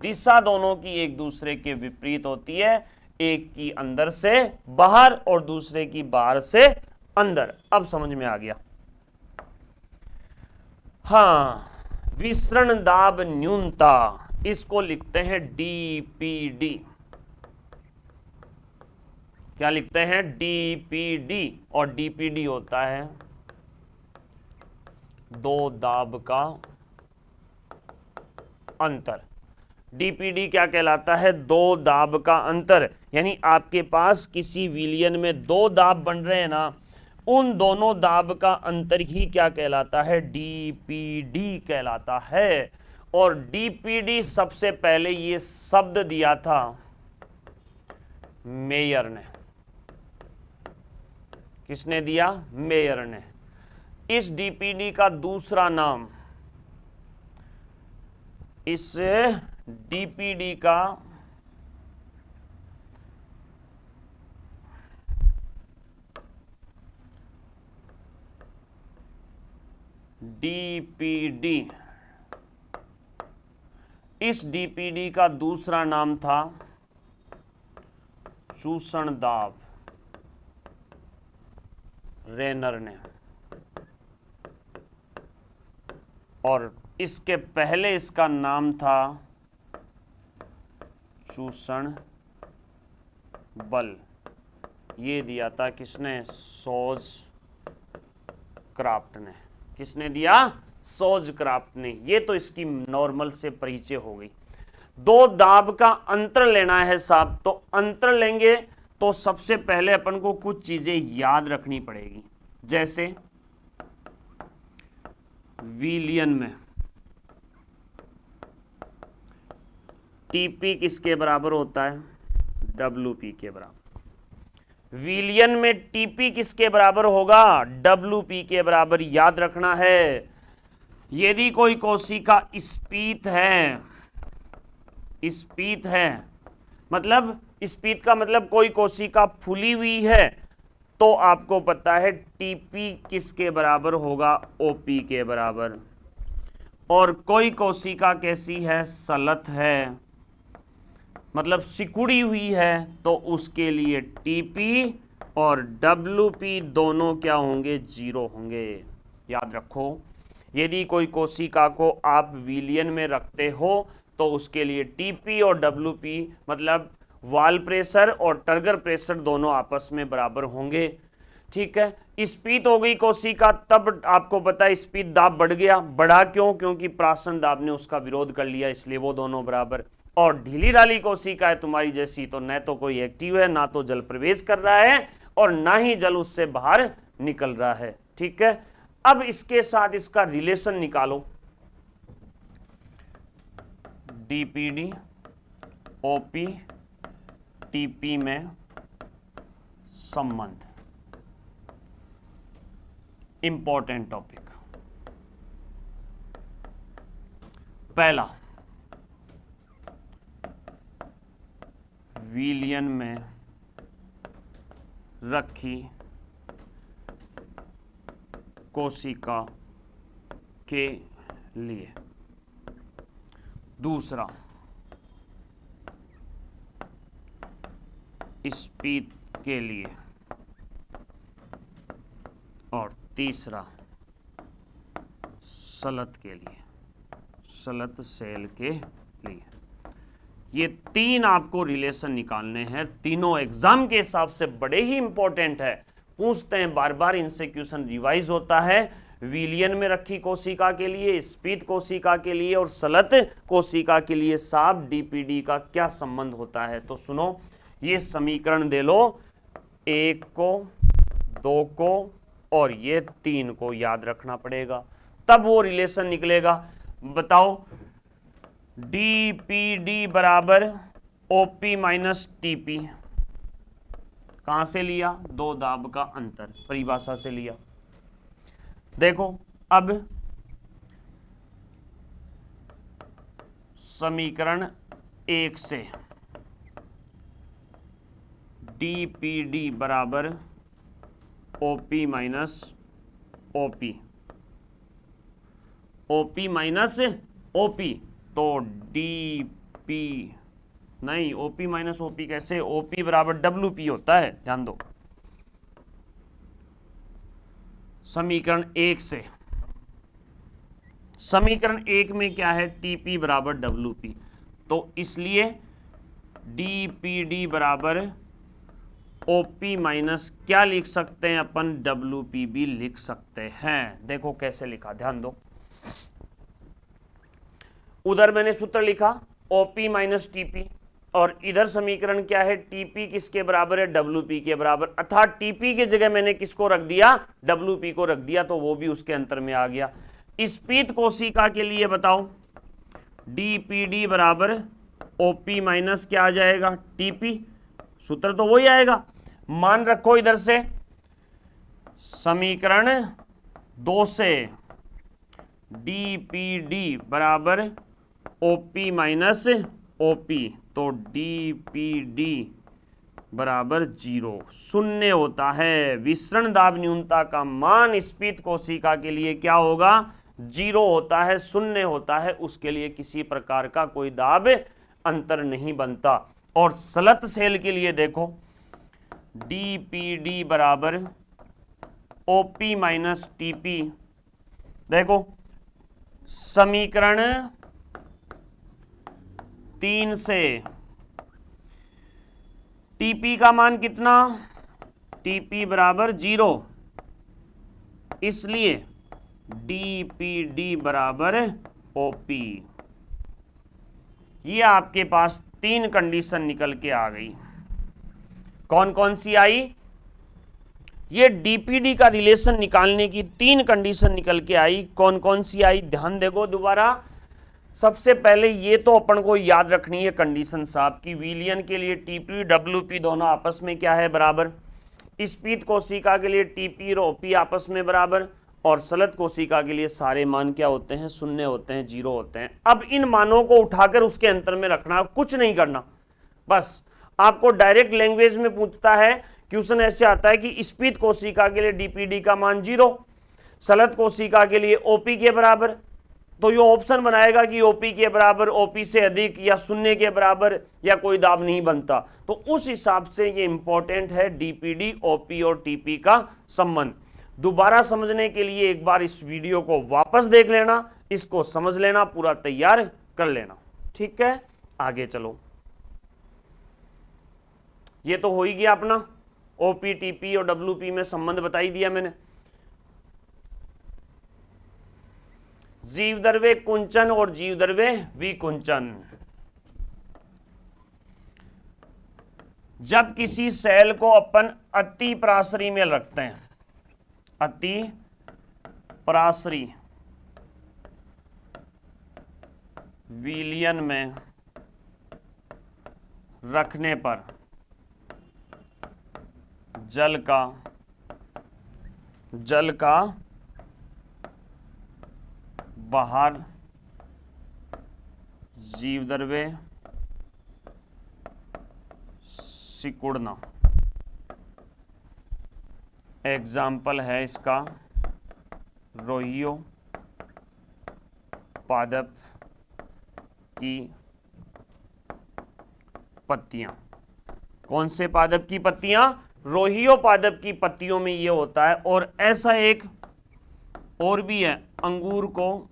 दिशा दोनों की एक दूसरे के विपरीत होती है, एक की अंदर से बाहर और दूसरे की बाहर से अंदर। अब समझ में आ गया। हाँ, विसरण दाब न्यूनता, इसको लिखते हैं डीपीडी। क्या लिखते हैं? डीपीडी। और डीपीडी होता है दो दाब का अंतर। डीपीडी क्या कहलाता है? दो दाब का अंतर। यानी आपके पास किसी विलियन में दो दाब बन रहे हैं ना, उन दोनों दाब का अंतर ही क्या कहलाता है? डीपीडी कहलाता है। और डीपीडी सबसे पहले ये शब्द दिया था मेयर ने। किसने दिया? मेयर ने। इस डीपीडी का दूसरा नाम, इस डीपीडी का इस डीपीडी का दूसरा नाम था शोषण दाब, रेनर ने। और इसके पहले इसका नाम था शोषण बल। ये दिया था किसने? सोज क्राफ्ट ने। किसने दिया? सोज क्राफ्ट ने। ये तो इसकी नॉर्मल से परिचय हो गई। दो दाब का अंतर लेना है साहब, तो अंतर लेंगे तो सबसे पहले अपन को कुछ चीजें याद रखनी पड़ेगी। जैसे विलियन में टीपी किसके बराबर होता है? डब्ल्यूपी के बराबर। विलियन में टीपी किसके बराबर होगा? डब्ल्यूपी के बराबर। याद रखना है, यदि कोई कोशिका स्पीत है, स्पीत है मतलब, स्पीत का मतलब कोई कोशिका फूली हुई है, तो आपको पता है टीपी किसके बराबर होगा? ओपी के बराबर। और कोई कोशिका कैसी है? सलत है, मतलब सिकुड़ी हुई है, तो उसके लिए टीपी और डब्ल्यूपी दोनों क्या होंगे? जीरो होंगे। याद रखो, यदि कोई कोशिका को आप विलियन में रखते हो तो उसके लिए टीपी और डब्ल्यूपी मतलब वाल प्रेशर और टर्गर प्रेशर दोनों आपस में बराबर होंगे। ठीक है। स्पीत हो गई कोशिका, तब आपको पता है स्पीत दाब बढ़ गया। बढ़ा क्यों? क्योंकि प्राशन दाब ने उसका विरोध कर लिया, इसलिए वो दोनों बराबर। और ढीली ढाली कोशिका है तुम्हारी जैसी, तो न तो कोई एक्टिव है, ना तो जल प्रवेश कर रहा है और ना ही जल उससे बाहर निकल रहा है। ठीक है। अब इसके साथ इसका रिलेशन निकालो। डीपीडी ओपी टीपी में संबंध, इंपॉर्टेंट टॉपिक। पहला, विलियन में रखी कोशिका के लिए। दूसरा, स्पीत के लिए। और तीसरा, सलत के लिए, सलत सेल के लिए। ये तीन आपको रिलेशन निकालने हैं। तीनों एग्जाम के हिसाब से बड़े ही इंपॉर्टेंट है, पूछते हैं बार बार, इनसे क्वेश्चन रिवाइज होता है। विलियन में रखी कोशिका के लिए, स्पीत कोशिका के लिए और सलत कोशिका के लिए साब डीपीडी का क्या संबंध होता है? तो सुनो, ये समीकरण दे लो, एक को, दो को और ये तीन को याद रखना पड़ेगा, तब वो रिलेशन निकलेगा। बताओ, डीपीडी बराबर ओपी माइनस टीपी, कहां से लिया? दो दाब का अंतर, परिभाषा से लिया। देखो अब समीकरण एक से डीपीडी बराबर OP minus OP, OP minus OP, तो डी पी, नहीं ओपी माइनस ओपी कैसे, ओपी बराबर डब्ल्यू पी होता है, ध्यान दो। समीकरण 1 से, समीकरण 1 में क्या है, टीपी बराबर डब्ल्यू पी, तो इसलिए डी पी डी बराबर ओपी माइनस क्या लिख सकते हैं अपन, डब्ल्यू पी भी लिख सकते हैं। देखो कैसे लिखा, ध्यान दो। उधर मैंने सूत्र लिखा ओपी माइनस टीपी, और इधर समीकरण क्या है, टीपी किसके बराबर है, डब्ल्यू पी के बराबर, अर्थात टीपी की जगह मैंने किसको रख दिया, डब्ल्यू पी को रख दिया, तो वो भी उसके अंतर में आ गया। स्पीत कोशिका के लिए बताओ, डी पी डी बराबर ओपी माइनस क्या आ जाएगा, टीपी, सूत्र तो वही आएगा। मान रखो इधर से समीकरण 2 से डी पी डी बराबर ओपी माइनस ओपी, तो डी पी डी बराबर 0, शून्य होता है। विसरण दाब न्यूनता का मान स्पीत कोशिका के लिए क्या होगा, 0 होता है, शून्य होता है, उसके लिए किसी प्रकार का कोई दाब अंतर नहीं बनता। और सलत सेल के लिए देखो डी पी डी बराबर ओपी माइनस टीपी, देखो समीकरण 3 से टीपी का मान कितना, टीपी बराबर 0, इसलिए डी पी डी बराबर ओपी। ये आपके पास 3 कंडीशन निकल के आ गई। कौन कौन सी आई, ये डीपीडी का रिलेशन निकालने की 3 कंडीशन निकल के आई। कौन कौन सी आई, ध्यान देखो दोबारा। सबसे पहले ये तो अपन को याद रखनी है कंडीशन साहब की, विलियन के लिए टीपी डब्ल्यूपी दोनों आपस में क्या है, बराबर। स्पीत कोशिका के लिए टीपी और ओपी आपस में बराबर, और सलत कोशिका के लिए सारे मान क्या होते हैं, शून्य होते हैं, 0 होते हैं। अब इन मानों को उठाकर उसके अंतर में रखना, कुछ नहीं करना, बस आपको डायरेक्ट लैंग्वेज में पूछता है, क्वेश्चन ऐसे आता है कि स्पीत कोशिका के लिए डीपीडी का मान 0, सलत कोशिका के लिए ओपी के बराबर, तो ये ऑप्शन बनाएगा कि ओपी के बराबर, ओपी से अधिक या शून्य के बराबर, या कोई दाब नहीं बनता। तो उस हिसाब से ये इंपॉर्टेंट है डीपीडी, ओपी और टीपी का संबंध। दोबारा समझने के लिए एक बार इस वीडियो को वापस देख लेना, इसको समझ लेना, पूरा तैयार कर लेना, ठीक है। आगे चलो, ये तो हो ही गया अपना ओपी, टीपी और डब्ल्यूपी में संबंध बता ही दिया मैंने। जीवद्रव्य कुंचन और जीवद्रव्य विकुंचन। जब किसी सेल को अपन अति परासरी में रखते हैं, अति परासरी विलयन में रखने पर जल का बाहर जीवद्रव्य सिकुड़ना, एग्जाम्पल है इसका रोहियो पादप की पत्तियां। कौन से पादप की पत्तियां, रोहियो पादप की पत्तियों में ये होता है। और ऐसा एक और भी है, अंगूर को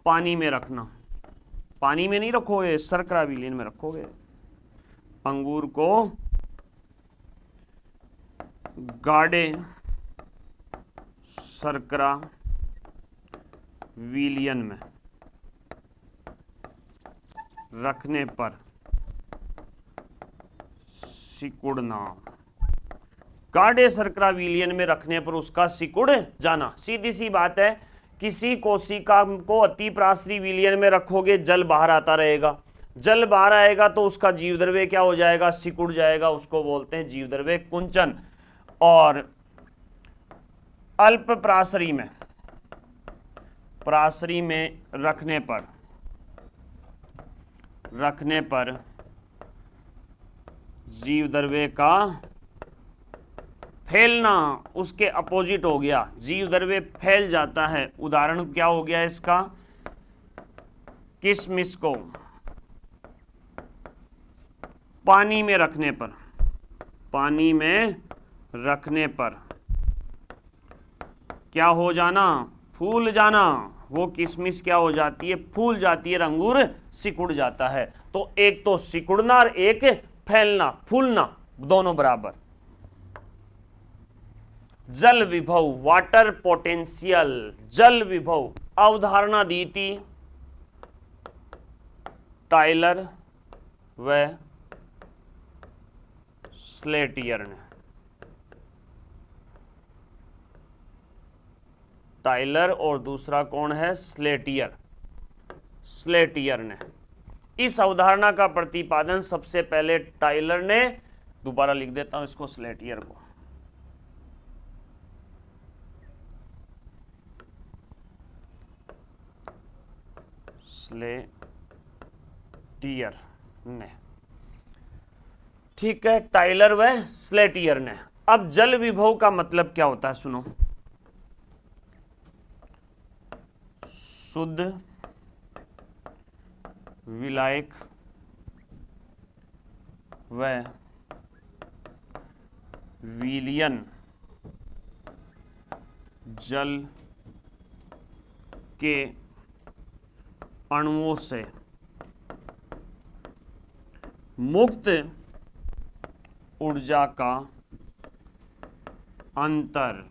पानी में रखना, पानी में नहीं रखोगे, शर्करा विलयन में रखोगे। अंगूर को गाढ़े शर्करा विलयन में रखने पर सिकुड़ना, गाढ़े शर्करा विलयन में रखने पर उसका सिकुड़ जाना। सीधी सी बात है, किसी कोशिका को अति परासरी विलयन में रखोगे, जल बाहर आता रहेगा, जल बाहर आएगा तो उसका जीवद्रव्य क्या हो जाएगा, सिकुड़ जाएगा, उसको बोलते हैं जीवद्रव्य कुंचन। और अल्प परासरी में रखने पर जीवद्रव्य का फैलना उसके अपोजिट हो गया, जीव द्रव्य फैल जाता है। उदाहरण क्या हो गया इसका, किशमिश को पानी में रखने पर, पानी में रखने पर क्या हो जाना, फूल जाना। वो किशमिश क्या हो जाती है, फूल जाती है, अंगूर सिकुड़ जाता है। तो एक तो सिकुड़ना और एक फैलना, फूलना, दोनों बराबर। जल विभव, वाटर पोटेंशियल, जल विभव अवधारणा दी थी टायलर व स्लेटियर ने। टायलर और दूसरा कौन है, स्लेटियर। स्लेटियर ने इस अवधारणा का प्रतिपादन सबसे पहले टायलर ने, दोबारा लिख देता हूं इसको, स्लेटियर को। स्लेटियर ने, ठीक है, टायलर व स्लेटियर ने। अब जल विभव का मतलब क्या होता है, सुनो। शुद्ध, विलायक व विलयन जल के अणुओं से मुक्त ऊर्जा का अंतर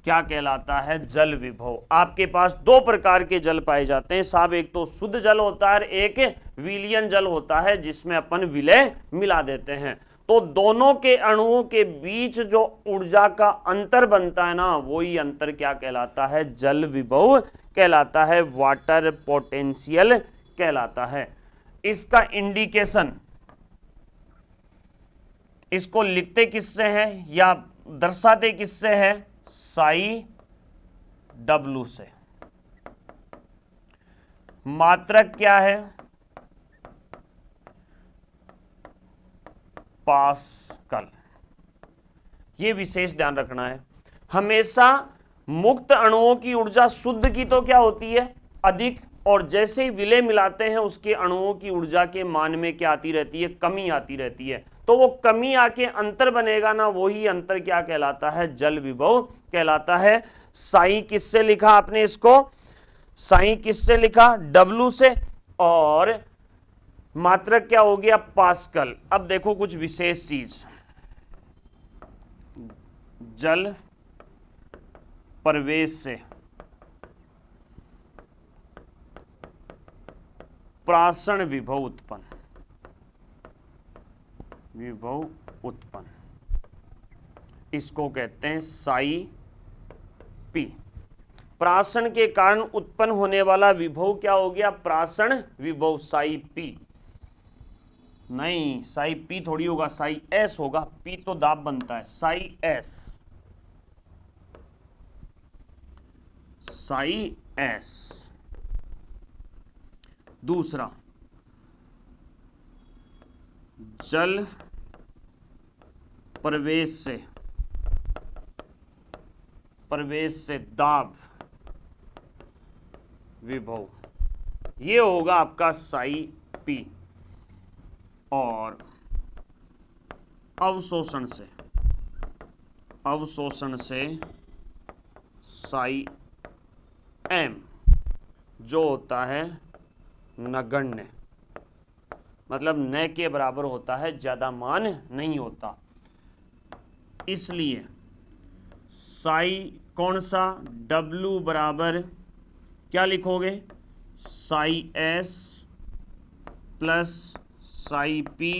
क्या कहलाता है, जल विभव। आपके पास दो प्रकार के जल पाए जाते हैं साहब, एक तो शुद्ध जल होता है, एक विलयन जल होता है जिसमें अपन विलय मिला देते हैं। तो दोनों के अणुओं के बीच जो ऊर्जा का अंतर बनता है ना, वही अंतर क्या कहलाता है, जल विभव कहलाता है, वाटर पोटेंशियल कहलाता है। इसका इंडिकेशन, इसको लिखते किससे है या दर्शाते किससे है, साई डब्लू से। मात्रक क्या है, पास्कल। ये विशेष ध्यान रखना है हमेशा। मुक्त अणुओं की ऊर्जा शुद्ध की तो क्या होती है, अधिक, और जैसे ही विलय मिलाते हैं उसके अणुओं की ऊर्जा के मान में क्या आती रहती है, कमी आती रहती है। तो वो कमी आके अंतर बनेगा ना, वही अंतर क्या कहलाता है, जल विभव कहलाता है। साई किससे लिखा आपने इसको, साई किससे लिखा, डब्लू से, और मात्रक क्या हो गया, पास्कल। अब देखो कुछ विशेष चीज, जल प्रवेश से प्राशन विभव उत्पन्न, विभव उत्पन्न, इसको कहते हैं साई पी। प्राशन के कारण उत्पन्न होने वाला विभव क्या हो गया, प्राशन विभव, साई पी। नहीं, साई पी थोड़ी होगा, साई एस होगा, पी तो दाब बनता है, साई एस, साई एस। दूसरा, जल प्रवेश से दाब विभव, ये होगा आपका साई पी। और अवशोषण से साई एम, जो होता है नगण्य, मतलब न के बराबर होता है, ज्यादा मान नहीं होता। इसलिए साई कौन सा, W बराबर क्या लिखोगे, psi S plus psi P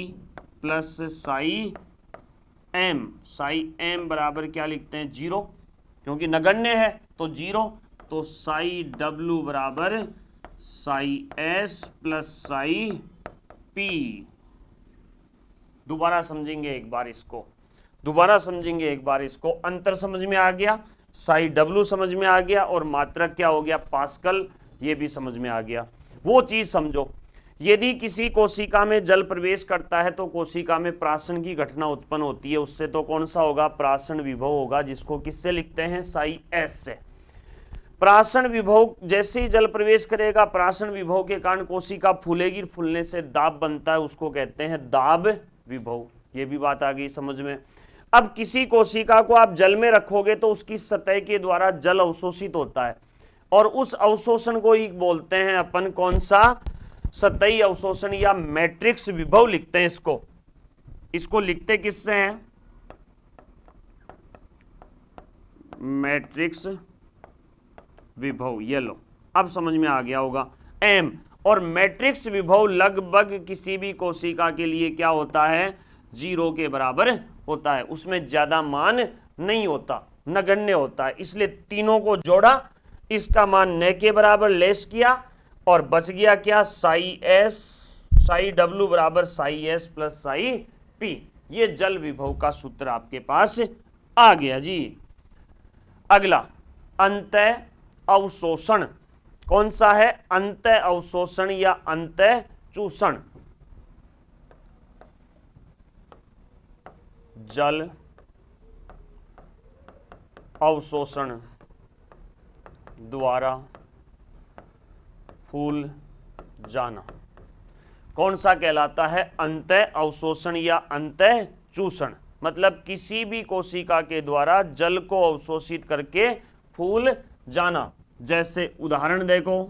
plus psi M. Psi M बराबर क्या लिखते हैं, 0, क्योंकि नगण्य है तो 0। तो साई डब्लू बराबर Sai S plus psi P. दोबारा समझेंगे एक बार इसको, अंतर समझ में आ गया, साई डब्लू समझ में आ गया, और मात्रक क्या हो गया, पास्कल, ये भी समझ में आ गया। वो चीज समझो, यदि किसी कोशिका में जल प्रवेश करता है तो कोशिका में प्राशन की घटना उत्पन्न होती है, उससे तो कौन सा होगा, प्राशन विभव होगा, जिसको किससे लिखते हैं, साई एस से। प्राशन विभव जैसे ही जल प्रवेश करेगा, प्राशन विभव के कारण कोशिका फूलेगी, फूलने से दाब बनता है, उसको कहते हैं दाब विभव। ये भी बात आ गई समझ में। अब किसी कोशिका को आप जल में रखोगे तो उसकी सतह के द्वारा जल अवशोषित होता है, और उस अवशोषण को ही बोलते हैं अपन कौन सा, सतही अवशोषण या मैट्रिक्स विभव लिखते हैं इसको। इसको लिखते किससे हैं, मैट्रिक्स विभव। ये लो, अब समझ में आ गया होगा एम। और मैट्रिक्स विभव लगभग किसी भी कोशिका के लिए क्या होता है, 0 के बराबर होता है, उसमें ज्यादा मान नहीं होता, नगण्य होता है। इसलिए तीनों को जोड़ा, इसका मान न के बराबर लेस किया, और बच गया क्या, साई एस, साई डब्ल्यू बराबर Sai S plus psi P. ये जल विभव का सूत्र आपके पास आ गया जी। अगला अंतः अवशोषण, कौन सा है, अंतः अवशोषण या अंतः चूषण। जल अवशोषण द्वारा फूल जाना कौन सा कहलाता है, अंतः अवशोषण या अंतः चूषण। मतलब किसी भी कोशिका के द्वारा जल को अवशोषित करके फूल जाना। जैसे उदाहरण देखो,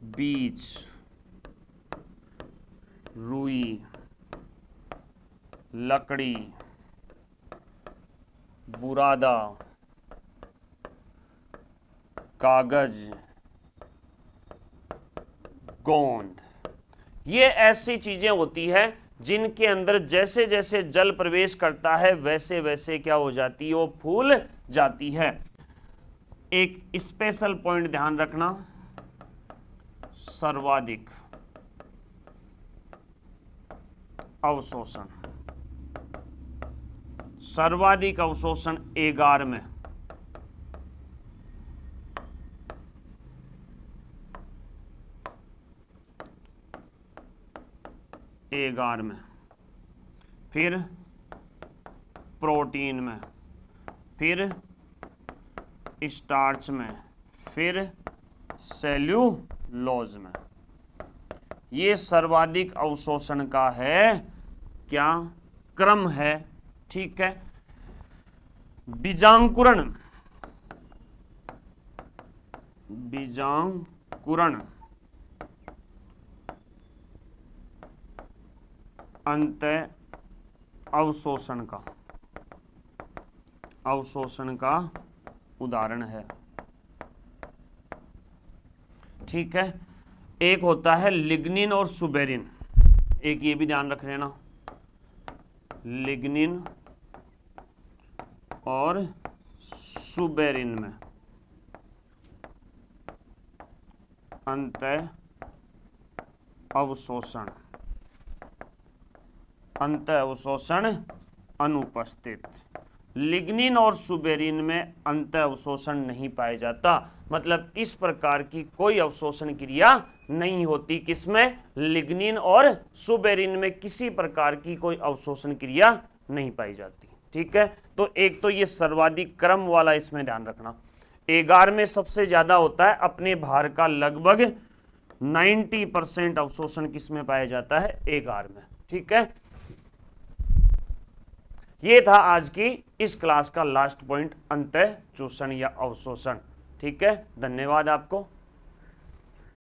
बीज, रुई, लकड़ी, बुरादा, कागज, गोंद, ये ऐसी चीजें होती है जिनके अंदर जैसे जैसे जल प्रवेश करता है वैसे वैसे क्या हो जाती है, वो फूल जाती है। एक स्पेशल पॉइंट ध्यान रखना, सर्वाधिक अवशोषण, सर्वाधिक अवशोषण एगार में, एगार में, फिर प्रोटीन में, फिर स्टार्च में, फिर सेल्यूलोज में। ये सर्वाधिक अवशोषण का है क्या, क्रम है। ठीक है। बीजांकुरण, बीजांकुरण अंतः अवशोषण का, अवशोषण का उदाहरण है। ठीक है। एक होता है लिग्निन और सुबेरिन, एक ये भी ध्यान रख लेना, लिग्निन और सुबेरिन में अंतः अवशोषण, अंतः अवशोषण अनुपस्थित। लिग्निन और सुबेरिन में अंतः अवशोषण नहीं पाया जाता, मतलब इस प्रकार की कोई अवशोषण क्रिया नहीं होती। किसमें, लिग्निन और सुबेरिन में किसी प्रकार की कोई अवशोषण क्रिया नहीं पाई जाती। ठीक है। तो एक तो ये सर्वाधिक क्रम वाला इसमें ध्यान रखना। एगार में सबसे ज्यादा होता है, अपने भार का लगभग 90% अवशोषण किसमें पाया जाता है, एगार में। ठीक है। ये था आज की इस क्लास का लास्ट पॉइंट, अंतः चूषण या अवशोषण। ठीक है। धन्यवाद आपको।